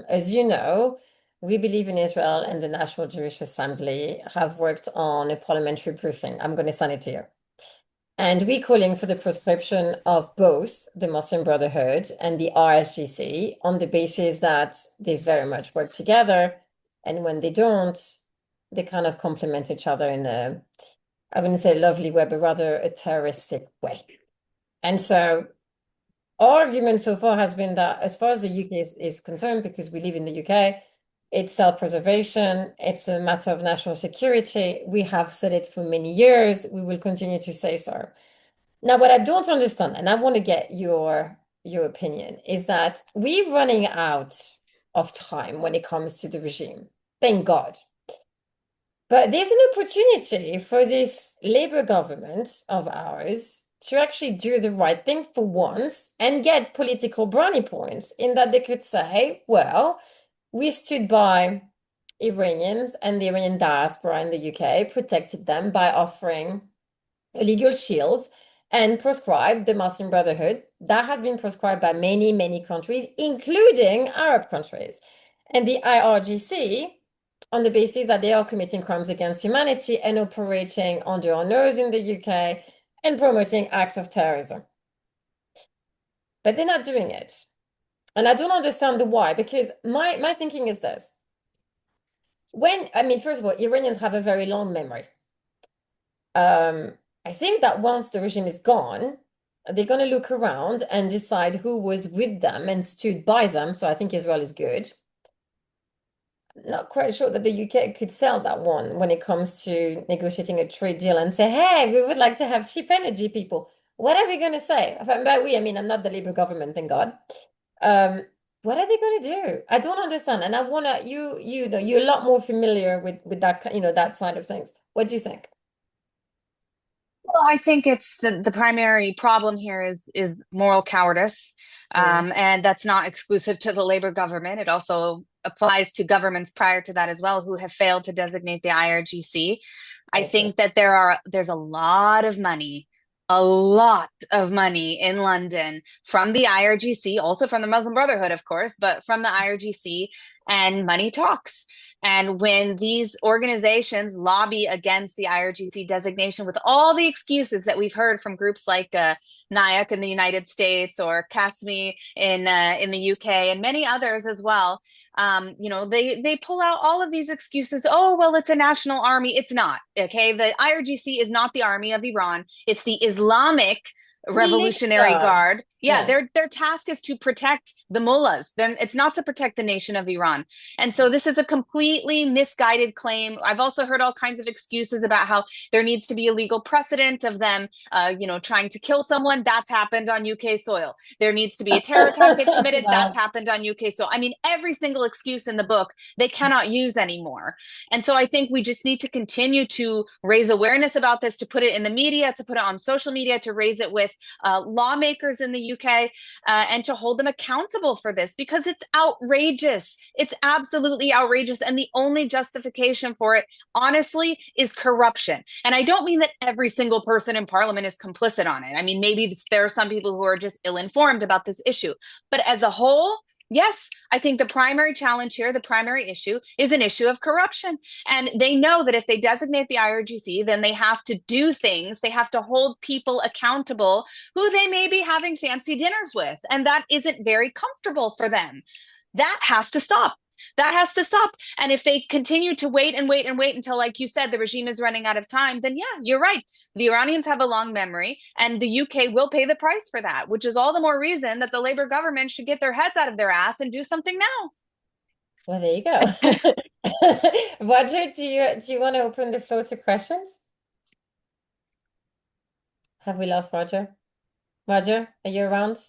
as you know, we believe in Israel, and the National Jewish Assembly have worked on a parliamentary briefing. I'm going to send it to you. And we're calling for the proscription of both the Muslim Brotherhood and the RSGC on the basis that they very much work together. And when they don't, they kind of complement each other in a, I wouldn't say lovely way, but rather a terroristic way. And so our argument so far has been that as far as the UK is concerned, because we live in the UK, it's self-preservation, it's a matter of national security. We have said it for many years. We will continue to say so. Now, what I don't understand, and I want to get your opinion, is that we're running out of time when it comes to the regime. Thank God. But there's an opportunity for this Labour government of ours to actually do the right thing for once and get political brownie points, in that they could say, well, we stood by Iranians and the Iranian diaspora in the UK, protected them by offering a legal shield, and proscribed the Muslim Brotherhood. That has been proscribed by many, many countries, including Arab countries. And the IRGC, on the basis that they are committing crimes against humanity and operating under our nose in the UK and promoting acts of terrorism. But they're not doing it. And I don't understand the why, because my thinking is this. First of all, Iranians have a very long memory. I think that once the regime is gone, they're going to look around and decide who was with them and stood by them. So I think Israel is good. not quite sure that the UK could sell that one when it comes to negotiating a trade deal and say, hey, we would like to have cheap energy, people. What are we going to say? By we, I mean, I'm not the Labour government, thank God. What are they going to do? I don't understand. And I want to, you know, you're a lot more familiar with that, you know, that side of things. What do you think? Well, I think it's the primary problem here is moral cowardice. And that's not exclusive to the Labour government. It also applies to governments prior to that as well, who have failed to designate the IRGC. I think that there's a lot of money in London from the IRGC, also from the Muslim Brotherhood, of course, but from the IRGC, and money talks. And when these organizations lobby against the IRGC designation with all the excuses that we've heard from groups like NIAC in the United States or CASME in the UK and many others as well, you know, they pull out all of these excuses. Oh, well, it's a national army. It's not. Okay, the IRGC is not the army of Iran. It's the Islamic Revolutionary Guard. Yeah, their task is to protect the mullahs. Then it's not to protect the nation of Iran. And so this is a completely misguided claim. I've also heard all kinds of excuses about how there needs to be a legal precedent of them, you know, trying to kill someone. That's happened on UK soil. There needs to be a terror attack they've committed. Wow. That's happened on UK soil. I mean, every single excuse in the book they cannot use anymore. And so I think we just need to continue to raise awareness about this, to put it in the media, to put it on social media, to raise it with lawmakers in the UK, and to hold them accountable for this, because it's outrageous. It's absolutely outrageous. And the only justification for it, honestly, is corruption. And I don't mean that every single person in parliament is complicit on it. I mean, maybe there are some people who are just ill-informed about this issue. But as a whole, yes, I think the primary challenge here, the primary issue, is an issue of corruption. And they know that if they designate the IRGC, then they have to do things. They have to hold people accountable who they may be having fancy dinners with. And that isn't very comfortable for them. That has to stop. That has to stop. And if they continue to wait and wait and wait until, like you said, the regime is running out of time, then yeah, you're right. The Iranians have a long memory, and the UK will pay the price for that, which is all the more reason that the Labour government should get their heads out of their ass and do something now. Well, there you go. Roger, do you want to open the floor to questions? Have we lost Roger? Roger, are you around?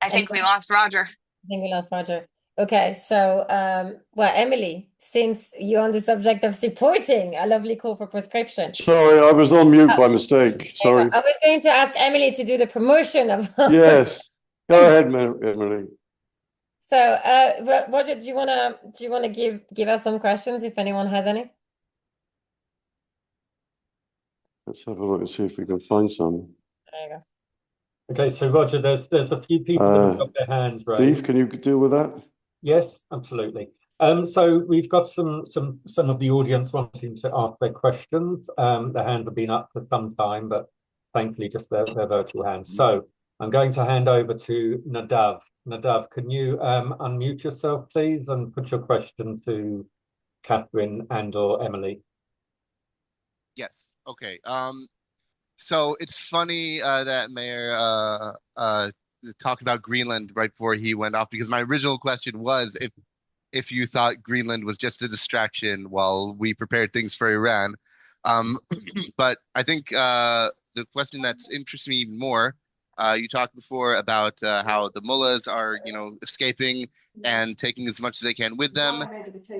I think we lost Roger. I think we lost Roger. Okay, so well, Emily, since you're on the subject of supporting a lovely call for prescription. Sorry, I was on mute by mistake. Sorry. I was going to ask Emily to do the promotion of Yes. Go ahead, Emily. So, Roger, do you wanna give us some questions if anyone has any? Let's have a look and see if we can find some. There you go. Okay, so Roger, there's a few people that have got their hands raised. Steve, can you deal with that? Yes, absolutely. So we've got some of the audience wanting to ask their questions. Their hands have been up for some time, but thankfully just their virtual hands. So I'm going to hand over to Nadav. Nadav, can you unmute yourself, please, and put your question to Catherine and/or Emily? Yes. Okay. So it's funny that Mahyar talked about Greenland right before he went off, because my original question was if you thought Greenland was just a distraction while we prepared things for Iran. But I think the question that's interesting me even more, you talked before about how the mullahs are, escaping and taking as much as they can with them,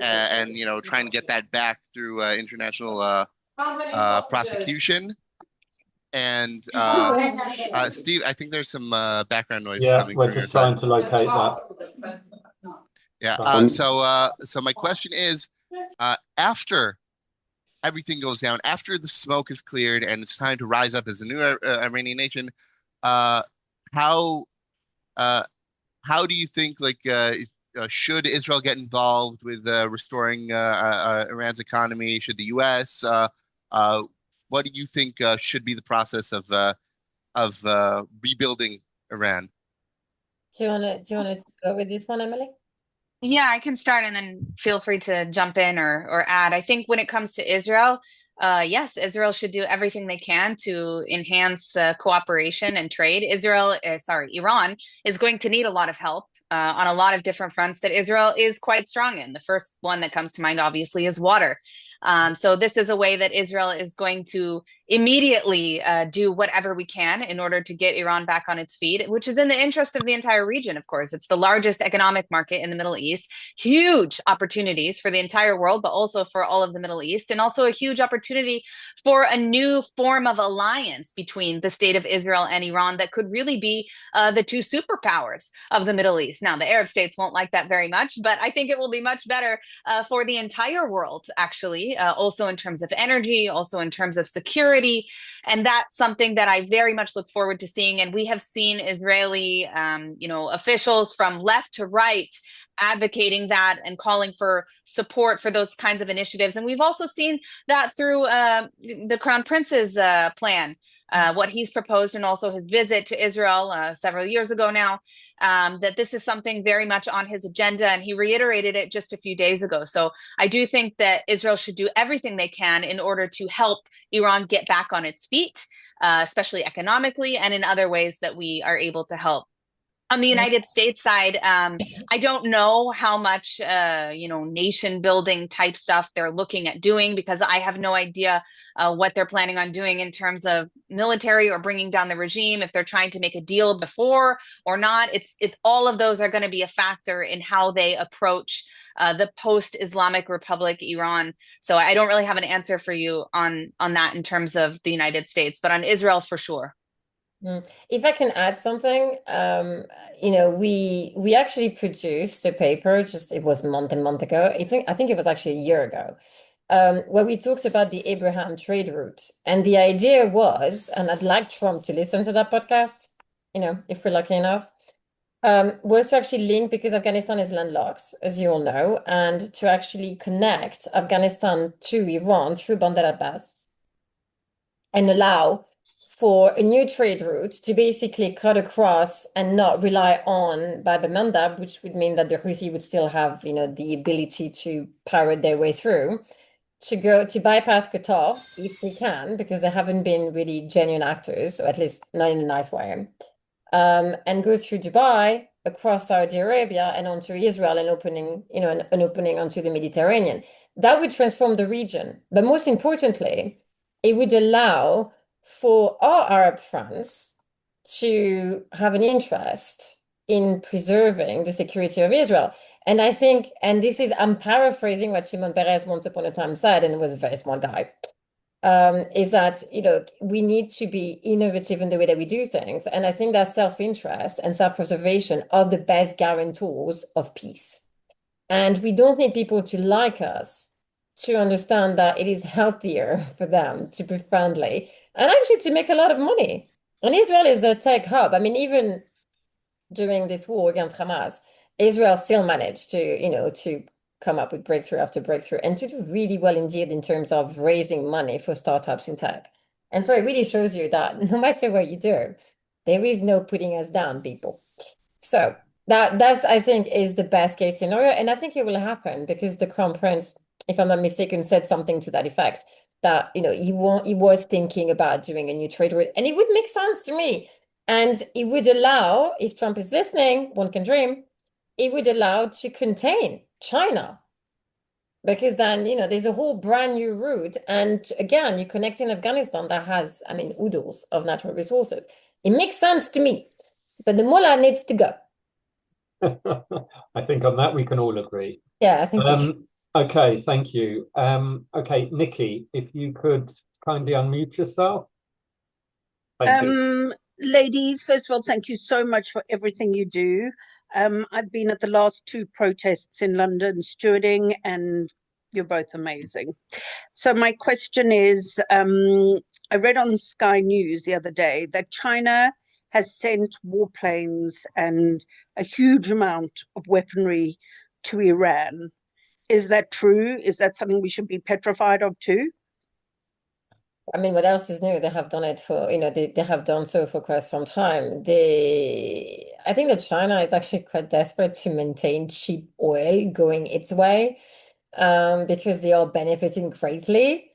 and trying to get that back through international prosecution. And Steve, I think there's some background noise coming we're from just your trying side. to locate that. Yeah. So my question is, after everything goes down, after the smoke is cleared and it's time to rise up as a new Iranian nation, how do you think, should Israel get involved with restoring Iran's economy? Should the U.S.? What do you think should be the process of rebuilding Iran? Do you want to go with this one, Emily? Yeah, I can start, and then feel free to jump in or add. I think when it comes to Israel, yes, Israel should do everything they can to enhance cooperation and trade. Iran is going to need a lot of help on a lot of different fronts that Israel is quite strong in. The first one that comes to mind, obviously, is water. So this is a way that Israel is going to immediately do whatever we can in order to get Iran back on its feet, which is in the interest of the entire region, of course. It's the largest economic market in the Middle East, huge opportunities for the entire world, but also for all of the Middle East, and also a huge opportunity for a new form of alliance between the state of Israel and Iran that could really be the two superpowers of the Middle East. Now, the Arab states won't like that very much, but I think it will be much better for the entire world, actually, also in terms of energy, also in terms of security. And that's something that I very much look forward to seeing. And we have seen Israeli, officials from left to right advocating that and calling for support for those kinds of initiatives. And we've also seen that through the Crown Prince's plan, what he's proposed, and also his visit to Israel several years ago now, that this is something very much on his agenda. And he reiterated it just a few days ago. So I do think that Israel should do everything they can in order to help Iran get back on its feet, especially economically and in other ways that we are able to help. On the United States side, I don't know how much, nation building type stuff they're looking at doing, because I have no idea what they're planning on doing in terms of military or bringing down the regime, if they're trying to make a deal before or not. It's all of those are going to be a factor in how they approach the post-Islamic Republic Iran. So I don't really have an answer for you on that in terms of the United States, but on Israel for sure. If I can add something, we actually produced a paper, it was a month ago. I think it was actually a year ago, where we talked about the Abraham trade route. And the idea was, and I'd like Trump to listen to that podcast, if we're lucky enough, was to actually link, because Afghanistan is landlocked, as you all know, and to actually connect Afghanistan to Iran through Bandar Abbas and allow for a new trade route to basically cut across and not rely on Bab el-Mandab, which would mean that the Houthi would still have, the ability to pirate their way through, to bypass Qatar if we can, because they haven't been really genuine actors, or at least not in a nice way, and go through Dubai, across Saudi Arabia, and onto Israel, and opening, an opening onto the Mediterranean. That would transform the region. But most importantly, it would allow for our Arab friends to have an interest in preserving the security of Israel. And I think, and this is, I'm paraphrasing what Shimon Peres once upon a time said, and he was a very smart guy, is that, we need to be innovative in the way that we do things. And I think that self-interest and self-preservation are the best guarantors of peace. And we don't need people to like us to understand that it is healthier for them to be friendly and actually to make a lot of money. And Israel is a tech hub. I mean, even during this war against Hamas, Israel still managed to come up with breakthrough after breakthrough, and to do really well indeed in terms of raising money for startups in tech. And so it really shows you that no matter what you do, there is no putting us down, people. So that's, I think, is the best case scenario. And I think it will happen because the Crown Prince, if I'm not mistaken, said something to that effect, that he was thinking about doing a new trade route, and it would make sense to me. And it would allow, if Trump is listening, one can dream, it would allow to contain China, because then there's a whole brand new route, and again, you're connecting Afghanistan that has, oodles of natural resources. It makes sense to me, but the mullah needs to go. I think on that we can all agree. Yeah, I think. Okay, thank you. Okay, Nikki, if you could kindly unmute yourself. Thank you. Ladies, first of all, thank you so much for everything you do. I've been at the last 2 protests in London stewarding, and you're both amazing. So my question is, I read on Sky News the other day that China has sent warplanes and a huge amount of weaponry to Iran. Is that true? Is that something we should be petrified of too? What else is new? They have done it for, they have done so for quite some time. I think that China is actually quite desperate to maintain cheap oil going its way, because they are benefiting greatly.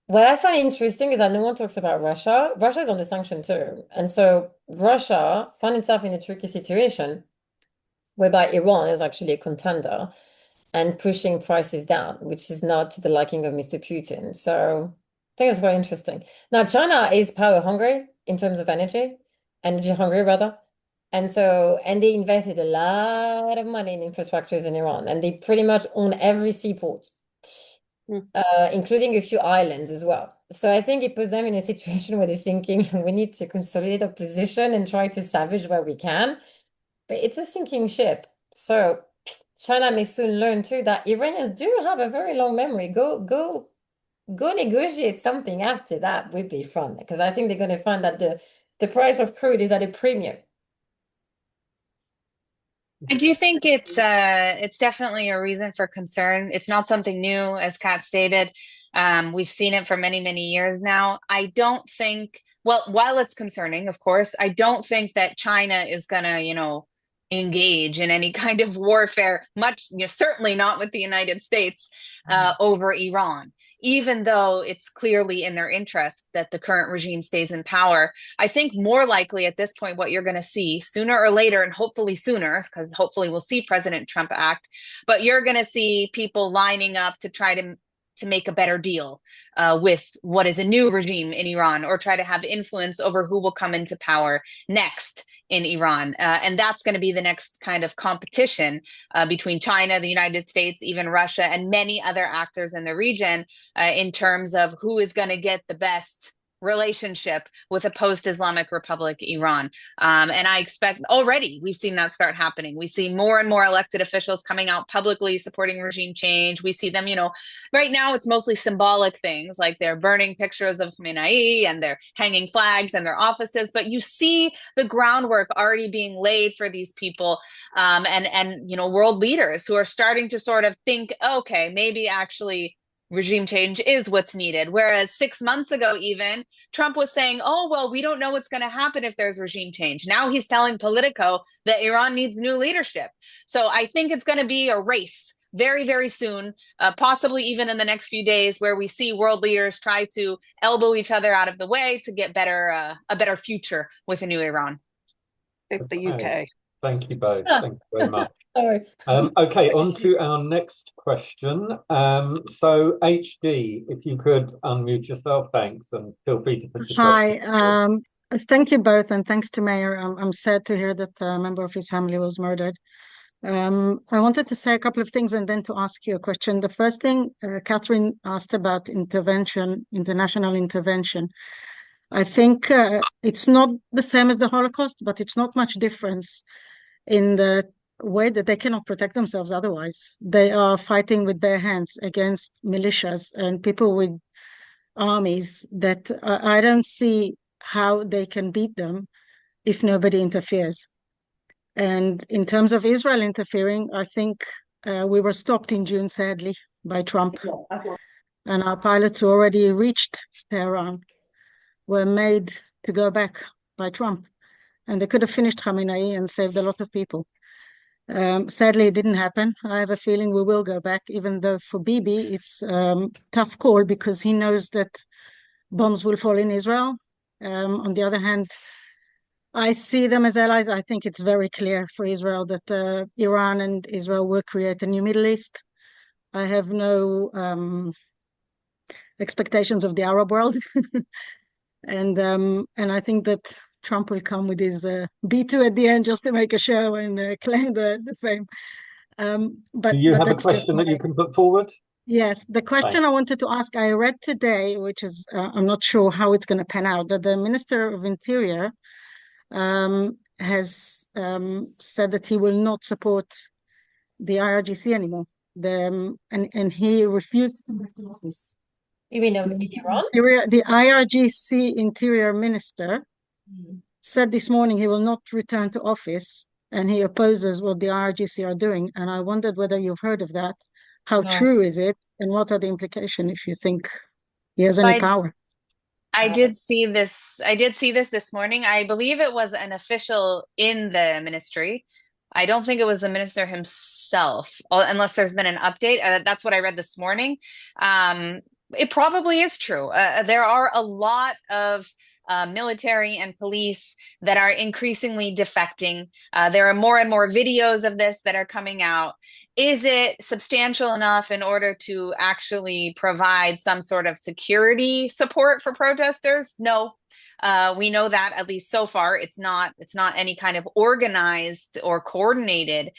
What I find interesting is that no one talks about Russia. Russia is on the sanction too. And so Russia found itself in a tricky situation whereby Iran is actually a contender and pushing prices down, which is not to the liking of Mr. Putin. So I think it's very interesting. Now, China is power hungry in terms of energy hungry rather. And so, and they invested a lot of money in infrastructures in Iran, and they pretty much own every seaport, including a few islands as well. So I think it puts them in a situation where they're thinking we need to consolidate our position and try to salvage where we can. But it's a sinking ship. So China may soon learn too that Iranians do have a very long memory. Go negotiate something after that would be fun, because I think they're going to find that the price of crude is at a premium. I do think it's definitely a reason for concern. It's not something new, as Kat stated. We've seen it for many, many years now. I don't think, well, while it's concerning, of course, I don't think that China is gonna, engage in any kind of warfare, certainly not with the United States, over Iran, even though it's clearly in their interest that the current regime stays in power. I think more likely at this point, what you're going to see sooner or later, and hopefully sooner, because hopefully we'll see President Trump act, but you're going to see people lining up to try to make a better deal with what is a new regime in Iran, or try to have influence over who will come into power next in Iran. And that's going to be the next kind of competition between China, the United States, even Russia, and many other actors in the region in terms of who is going to get the best relationship with a post-Islamic Republic Iran. And I expect already we've seen that start happening. We see more and more elected officials coming out publicly supporting regime change. We see them, right now it's mostly symbolic things, like they're burning pictures of Khamenei and they're hanging flags in their offices. But you see the groundwork already being laid for these people, and world leaders who are starting to sort of think, okay, maybe actually regime change is what's needed. Whereas 6 months ago, even Trump was saying, oh, well, we don't know what's going to happen if there's regime change. Now he's telling Politico that Iran needs new leadership. So I think it's going to be a race very, very soon, possibly even in the next few days, where we see world leaders try to elbow each other out of the way to get a better future with a new Iran. If the UK. Thank you both. Thank you very much. Sorry. Okay, on to our next question. So HD, if you could unmute yourself, thanks, and feel free to put your question. Hi, thank you both, and thanks to Mahyar. I'm sad to hear that a member of his family was murdered. I wanted to say a couple of things and then to ask you a question. The first thing, Catherine asked about intervention, international intervention. I think it's not the same as the Holocaust, but it's not much difference in the way that they cannot protect themselves otherwise. They are fighting with bare hands against militias and people with armies that I don't see how they can beat them if nobody interferes. And in terms of Israel interfering, I think we were stopped in June, sadly, by Trump. And our pilots who already reached Tehran were made to go back by Trump. And they could have finished Khamenei and saved a lot of people. Sadly, it didn't happen. I have a feeling we will go back, even though for Bibi, it's a tough call because he knows that bombs will fall in Israel. On the other hand, I see them as allies. I think it's very clear for Israel that Iran and Israel will create a new Middle East. I have no expectations of the Arab world. And I think that Trump will come with his B2 at the end just to make a show and claim the fame. But do you have a that's question that you can put forward? Yes, the question I wanted to ask, I read today, which is, I'm not sure how it's going to pan out, that the Minister of Interior has said that he will not support the IRGC anymore. And he refused to come back to office. You mean of Iran? The IRGC Interior Minister said this morning he will not return to office and he opposes what the IRGC are doing. And I wondered whether you've heard of that. How true is it? And what are the implications if you think he has any power? I did see this morning. I believe it was an official in the ministry. I don't think it was the minister himself, unless there's been an update. That's what I read this morning. It probably is true. There are a lot of military and police that are increasingly defecting. There are more and more videos of this that are coming out. Is it substantial enough in order to actually provide some sort of security support for protesters? No. We know that, at least so far, it's not any kind of organized or coordinated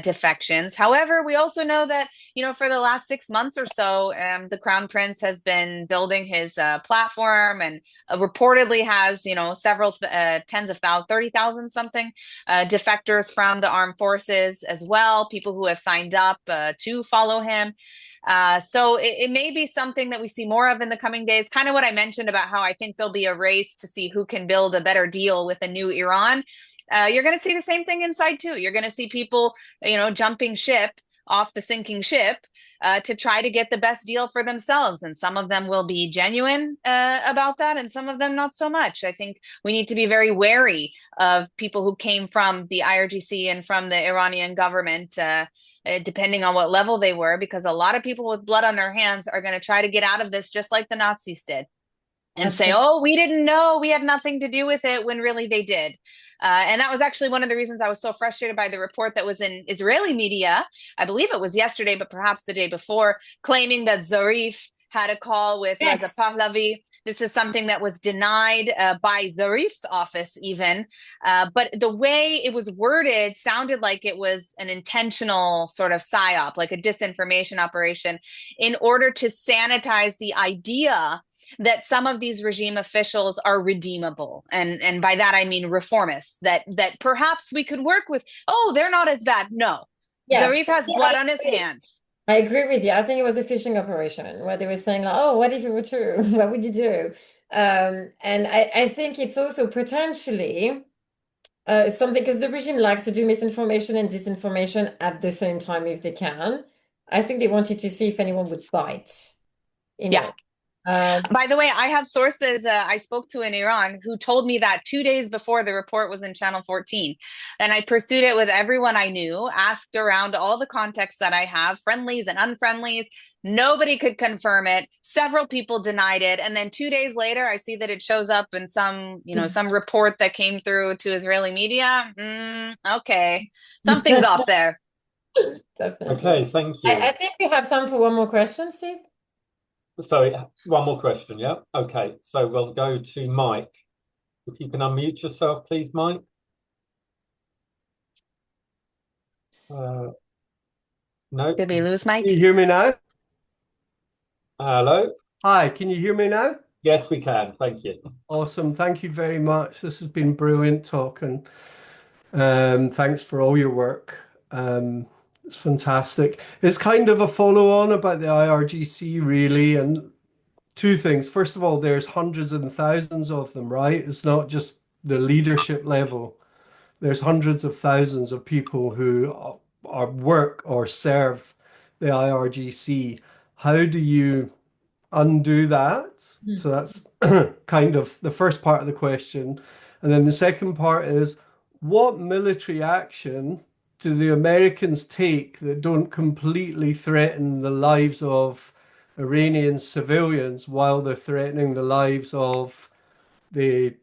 defections. However, we also know that, for the last 6 months or so, the Crown Prince has been building his platform and reportedly has, several tens of thousands, 30,000 something defectors from the armed forces as well, people who have signed up to follow him. So it may be something that we see more of in the coming days. Kind of what I mentioned about how I think there'll be a race to see who can build a better deal with a new Iran. You're going to see the same thing inside too. You're going to see people, jumping ship off the sinking ship to try to get the best deal for themselves. And some of them will be genuine about that, and some of them not so much. I think we need to be very wary of people who came from the IRGC and from the Iranian government, depending on what level they were, because a lot of people with blood on their hands are going to try to get out of this just like the Nazis did and say, oh, we didn't know, we had nothing to do with it, when really they did. And that was actually one of the reasons I was so frustrated by the report that was in Israeli media. I believe it was yesterday, but perhaps the day before, claiming that Zarif had a call with Reza Pahlavi. This is something that was denied by Zarif's office even. But the way it was worded sounded like it was an intentional sort of psyop, like a disinformation operation, in order to sanitize the idea that some of these regime officials are redeemable. And by that, I mean reformists, that perhaps we could work with. Oh, they're not as bad. No. Yes. Zarif has blood on his hands. I agree with you. I think it was a phishing operation where they were saying, like, oh, what if it were true? What would you do? And I think it's also potentially something, because the regime likes to do misinformation and disinformation at the same time if they can. I think they wanted to see if anyone would bite. Yeah. By the way, I have sources I spoke to in Iran who told me that 2 days before the report was in Channel 14. And I pursued it with everyone I knew, asked around all the contacts that I have, friendlies and unfriendlies. Nobody could confirm it. Several people denied it. And then 2 days later, I see that it shows up in some report that came through to Israeli media. Okay, something's off there. Definitely. Okay, thank you. I think we have time for one more question, Steve. Sorry, one more question, yeah? Okay, so we'll go to Mike. If you can unmute yourself, please, Mike. No. Did we lose Mike? Can you hear me now? Hello? Hi, can you hear me now? Yes, we can. Thank you. Awesome. Thank you very much. This has been brilliant talk, and thanks for all your work. It's fantastic. It's kind of a follow-on about the IRGC, really, and two things. First of all, there's hundreds and thousands of them, right? It's not just the leadership level. There's hundreds of thousands of people who work or serve the IRGC. How do you undo that? So that's kind of the first part of the question. And then the second part is, what military action do the Americans take that don't completely threaten the lives of Iranian civilians while they're threatening the lives of the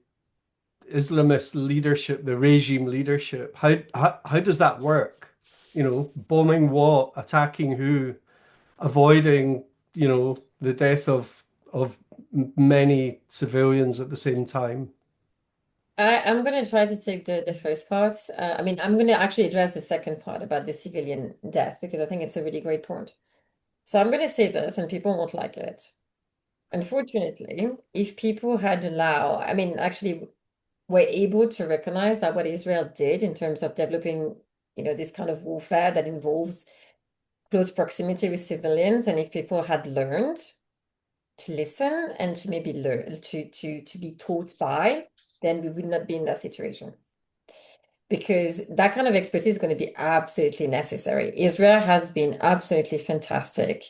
Islamist leadership, the regime leadership? How does that work? Bombing what? Attacking who? Avoiding, the death of many civilians at the same time? I'm going to try to take the first part. I'm going to actually address the second part about the civilian death, because I think it's a really great point. So I'm going to say this, and people won't like it. Unfortunately, if people actually were able to recognize that what Israel did in terms of developing, this kind of warfare that involves close proximity with civilians, and if people had learned to listen and to maybe learn to be taught by, then we would not be in that situation. Because that kind of expertise is going to be absolutely necessary. Israel has been absolutely fantastic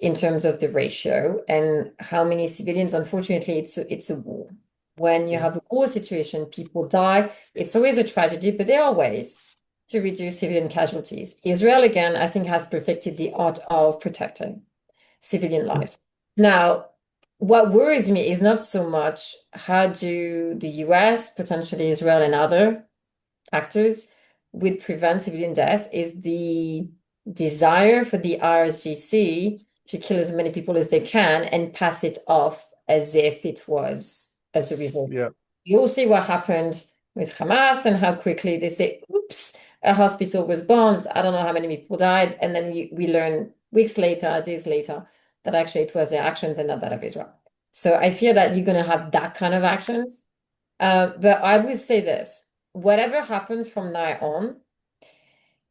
in terms of the ratio and how many civilians. Unfortunately, it's a war. When you have a war situation, people die. It's always a tragedy, but there are ways to reduce civilian casualties. Israel, again, I think has perfected the art of protecting civilian lives. Now, what worries me is not so much how do the US, potentially Israel and other actors would prevent civilian death, is the desire for the IRGC to kill as many people as they can and pass it off as if it was as a result. Yeah. You all see what happened with Hamas and how quickly they say, oops, a hospital was bombed. I don't know how many people died. And then we learn weeks later, days later, that actually it was their actions and not that of Israel. So I fear that you're going to have that kind of actions. But I would say this, whatever happens from now on,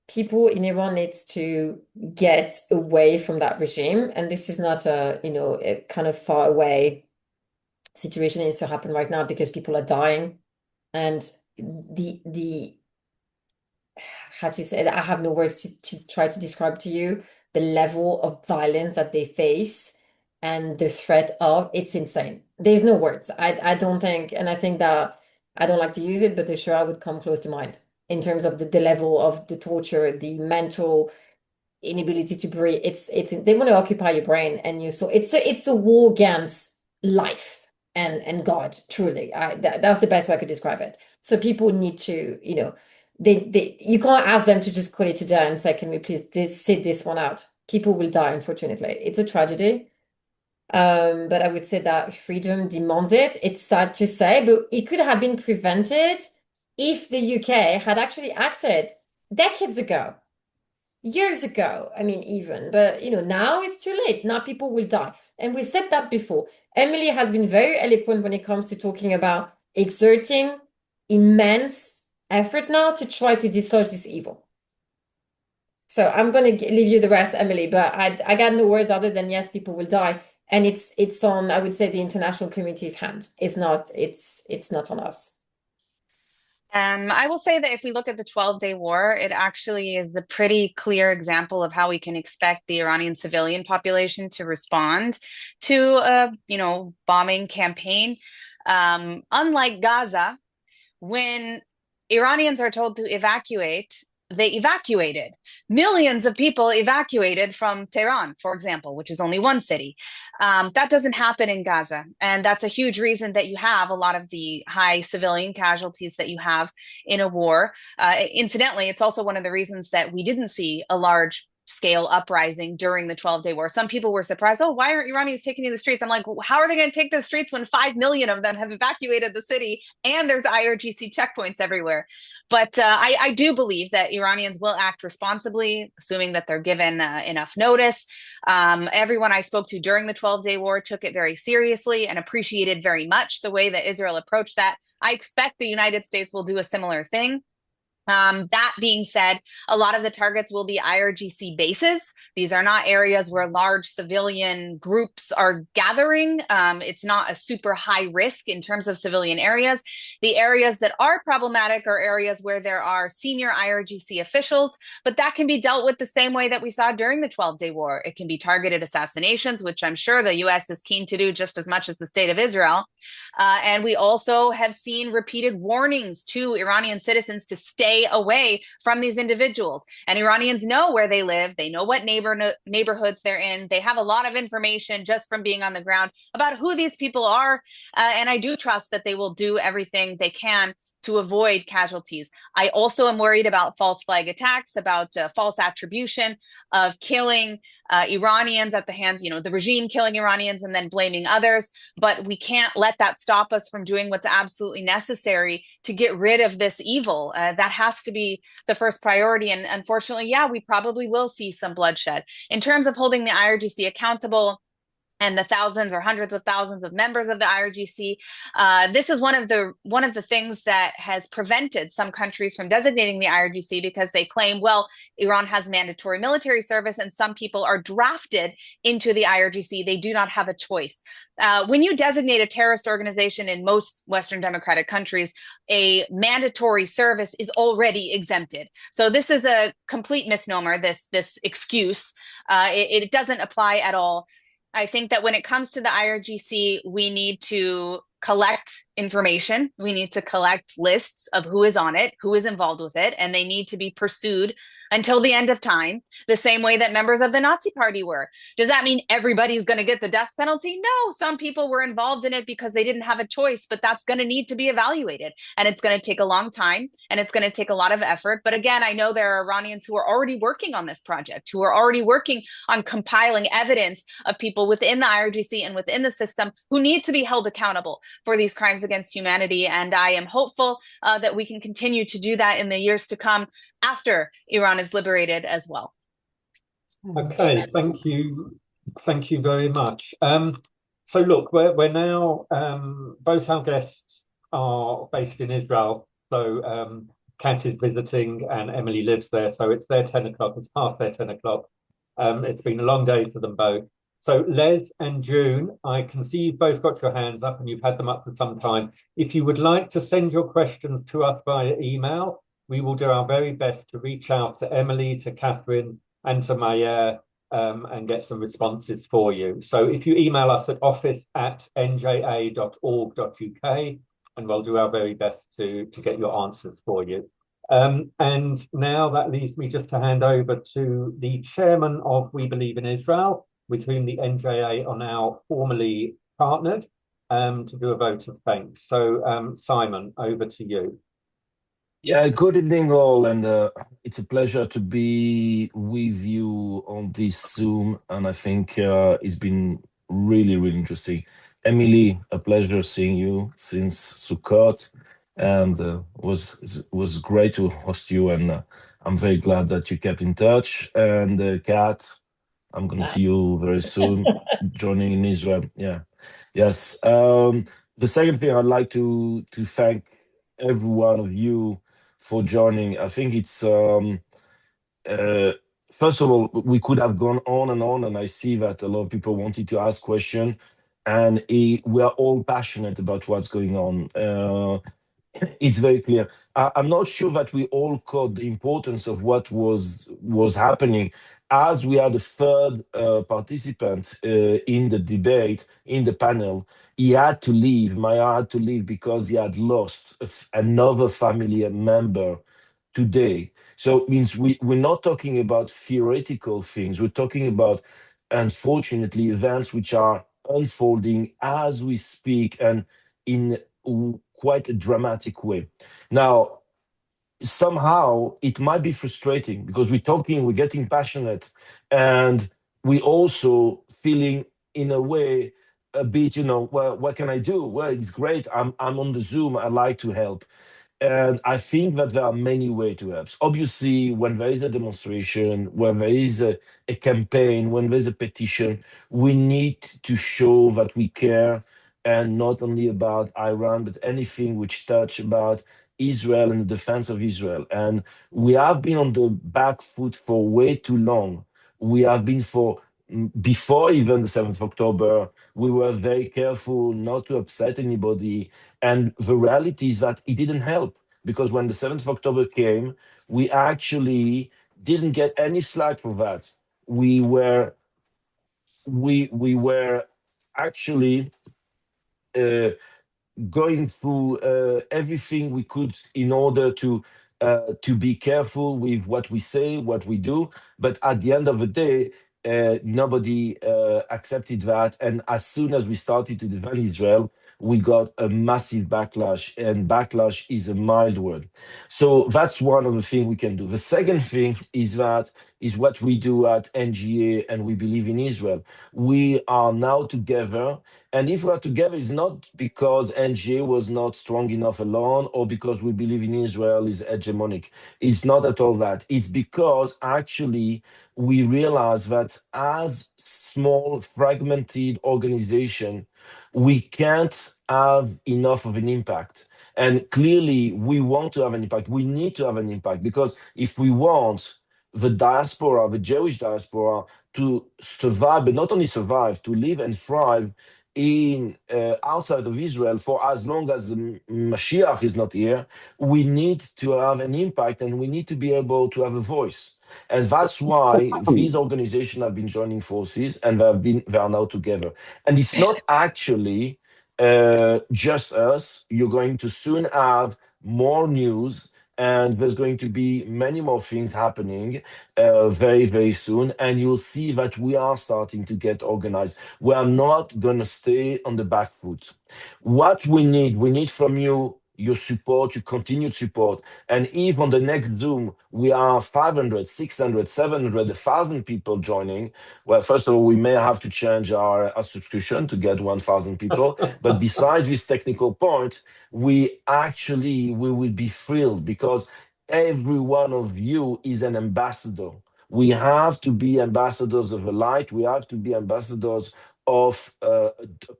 people in Iran needs to get away from that regime. And this is not a kind of far away situation. It needs to happen right now because people are dying. And the how to say that, I have no words to try to describe to you the level of violence that they face and the threat of, it's insane. There's no words. I don't think, and I think that I don't like to use it, but the Shoah would come close to mind in terms of the level of the torture, the mental inability to breathe. It's they want to occupy your brain, and it's a war against life and God, truly. That's the best way I could describe it. So people need to, you can't ask them to just call it a day and say, can we please sit this one out? People will die, unfortunately. It's a tragedy. But I would say that freedom demands it. It's sad to say, but it could have been prevented if the UK had actually acted decades ago, years ago. I mean, even, but now it's too late. Now people will die. And we said that before. Emily has been very eloquent when it comes to talking about exerting immense effort now to try to dislodge this evil. So I'm going to leave you the rest, Emily, but I got no words other than yes, people will die. And it's on, I would say, the international community's hand. It's not on us. I will say that if we look at the 12-day war, it actually is a pretty clear example of how we can expect the Iranian civilian population to respond to a, bombing campaign. Unlike Gaza, when Iranians are told to evacuate, they evacuated. Millions of people evacuated from Tehran, for example, which is only one city. That doesn't happen in Gaza. And that's a huge reason that you have a lot of the high civilian casualties that you have in a war. Incidentally, it's also one of the reasons that we didn't see a large scale uprising during the 12-day war. Some people were surprised, why aren't Iranians taking to the streets? I'm like, how are they going to take the streets when 5 million of them have evacuated the city and there's IRGC checkpoints everywhere? But I do believe that Iranians will act responsibly, assuming that they're given enough notice. Everyone I spoke to during the 12-day war took it very seriously and appreciated very much the way that Israel approached that. I expect the United States will do a similar thing. That being said, a lot of the targets will be IRGC bases. These are not areas where large civilian groups are gathering. It's not a super high risk in terms of civilian areas. The areas that are problematic are areas where there are senior IRGC officials, but that can be dealt with the same way that we saw during the 12-day war. It can be targeted assassinations, which I'm sure the US is keen to do just as much as the state of Israel. And we also have seen repeated warnings to Iranian citizens to stay away from these individuals. And Iranians know where they live. They know what neighborhoods they're in. They have a lot of information just from being on the ground about who these people are. And I do trust that they will do everything they can to avoid casualties. I also am worried about false flag attacks, about false attribution of killing Iranians at the hands, the regime killing Iranians and then blaming others. But we can't let that stop us from doing what's absolutely necessary to get rid of this evil. That has to be the first priority. And unfortunately, we probably will see some bloodshed. In terms of holding the IRGC accountable, and the thousands or hundreds of thousands of members of the IRGC. This is one of the things that has prevented some countries from designating the IRGC because they claim, Iran has mandatory military service and some people are drafted into the IRGC. They do not have a choice. When you designate a terrorist organization in most Western democratic countries, a mandatory service is already exempted. So this is a complete misnomer, this excuse. It doesn't apply at all. I think that when it comes to the IRGC, we need to collect information. We need to collect lists of who is on it, who is involved with it, and they need to be pursued until the end of time, the same way that members of the Nazi Party were. Does that mean everybody's going to get the death penalty? No, some people were involved in it because they didn't have a choice, but that's going to need to be evaluated. And it's going to take a long time, and it's going to take a lot of effort. But again, I know there are Iranians who are already working on this project, who are already working on compiling evidence of people within the IRGC and within the system who need to be held accountable for these crimes against humanity. And I am hopeful that we can continue to do that in the years to come after Iran is liberated as well. Okay, Amen. thank you. Thank you very much. So look, we're now, both our guests are based in Israel. So Kat is visiting and Emily lives there. So it's their 10 o'clock, it's past their 10 o'clock. It's been a long day for them both. So Les and June, I can see you've both got your hands up and you've had them up for some time. If you would like to send your questions to us via email, we will do our very best to reach out to Emily, to Catherine, and to Mahyar and get some responses for you. So if you email us at office@nja.org.uk, and we'll do our very best to get your answers for you. And now that leaves me just to hand over to the chairman of We Believe in Israel, with whom the NJA are now formally partnered, to do a vote of thanks. So Simon, over to you. Yeah, good evening all, and it's a pleasure to be with you on this Zoom, and I think it's been really, really interesting. Emily, a pleasure seeing you since Sukkot, and was great to host you, and I'm very glad that you kept in touch. And Kat, I'm going to see you very soon, joining in Israel. Yeah, yes. The second thing I'd like to thank every one of you for joining. I think it's first of all, we could have gone on, and I see that a lot of people wanted to ask questions, and we are all passionate about what's going on. It's very clear. I'm not sure that we all caught the importance of what was happening, as we are the third participant in the debate, in the panel. He had to leave. Mahyar had to leave because he had lost another family member today. So it means we're not talking about theoretical things. We're talking about, unfortunately, events which are unfolding as we speak, and in quite a dramatic way. Now, somehow it might be frustrating because we're getting passionate, and we also feeling in a way a bit, well, what can I do? Well, it's great. I'm on the Zoom. I like to help. And I think that there are many ways to help. Obviously, when there is a demonstration, when there is a campaign, when there's a petition, we need to show that we care, and not only about Iran, but anything which touch about Israel and the defense of Israel. And we have been on the back foot for way too long. We have been before even the 7th of October, we were very careful not to upset anybody. And the reality is that it didn't help, because when the 7th of October came, we actually didn't get any slack for that. We were actually going through everything we could in order to be careful with what we say, what we do. But at the end of the day, nobody accepted that. And as soon as we started to defend Israel, we got a massive backlash, and backlash is a mild word. So that's one of the things we can do. The second thing is what we do at NGA, and We Believe in Israel. We are now together, and if we are together, it's not because NGA was not strong enough alone, or because We Believe in Israel is hegemonic. It's not at all that. It's because actually we realize that as small, fragmented organization, we can't have enough of an impact. And clearly, we want to have an impact. We need to have an impact, because if we want the diaspora, the Jewish diaspora, to survive, but not only survive, to live and thrive in outside of Israel for as long as the Mashiach is not here, we need to have an impact, and we need to be able to have a voice. And that's why these organizations have been joining forces, and they are now together. And it's not actually just us. You're going to soon have more news, and there's going to be many more things happening very, very soon. And you'll see that we are starting to get organized. We are not going to stay on the back foot. What we need from you, your support, your continued support. And if on the next Zoom we are 500, 600, 700, 1,000 people joining, well, first of all, we may have to change our subscription to get 1,000 people. But besides this technical point, we will be thrilled because every one of you is an ambassador. We have to be ambassadors of the light. We have to be ambassadors of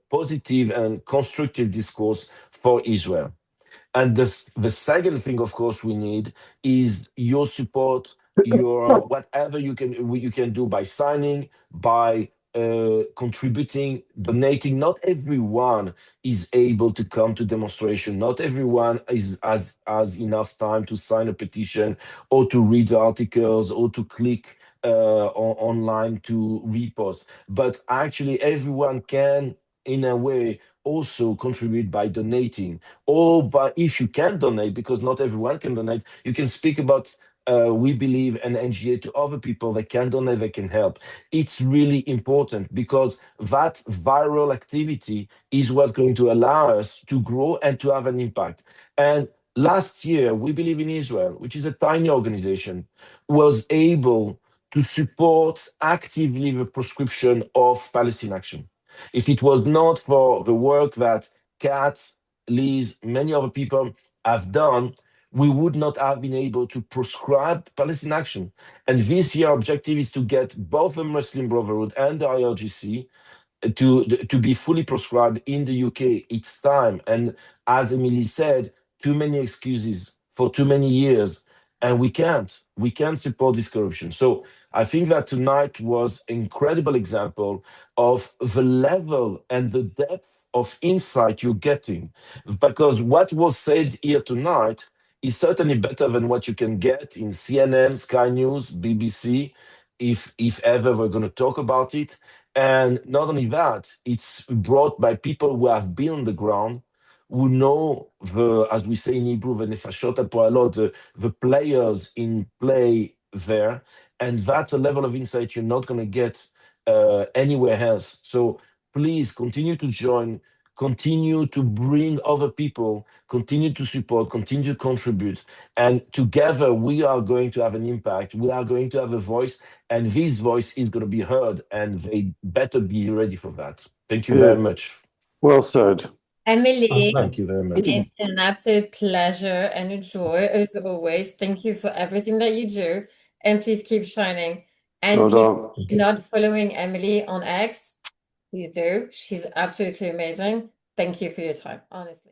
positive and constructive discourse for Israel. And the second thing, of course, we need is your support, your whatever you can do by signing, by contributing, donating. Not everyone is able to come to demonstration. Not everyone has enough time to sign a petition or to read the articles or to click online to repost. But actually, everyone can, in a way, also contribute by donating, or by, if you can donate, because not everyone can donate, you can speak about We Believe an NGA to other people that can donate, that can help. It's really important because that viral activity is what's going to allow us to grow and to have an impact. And last year, We Believe in Israel, which is a tiny organization, was able to support actively the prescription of Palestine Action. If it was not for the work that Kat, Liz, many other people have done, we would not have been able to prescribe Palestine Action. And this year, objective is to get both the Muslim Brotherhood and the IRGC to be fully prescribed in the UK. It's time. And as Emily said, too many excuses for too many years. And we can't support this corruption. So I think that tonight was an incredible example of the level and the depth of insight you're getting. Because what was said here tonight is certainly better than what you can get in CNN, Sky News, BBC, if ever we're going to talk about it. And not only that, it's brought by people who have been on the ground, who know as we say in Hebrew, the nefashot ha'poalot, the players in play there. And that's a level of insight you're not going to get anywhere else. So please continue to join, continue to bring other people, continue to support, continue to contribute. And together we are going to have an impact. We are going to have a voice, and this voice is going to be heard, and they better be ready for that. Thank you very much. Well said. Emily, Thank you very much. it's been an absolute pleasure and a joy as always. Thank you for everything that you do, and please keep shining. And keep not following Emily on X. Please do. She's absolutely amazing. Thank you for your time, honestly.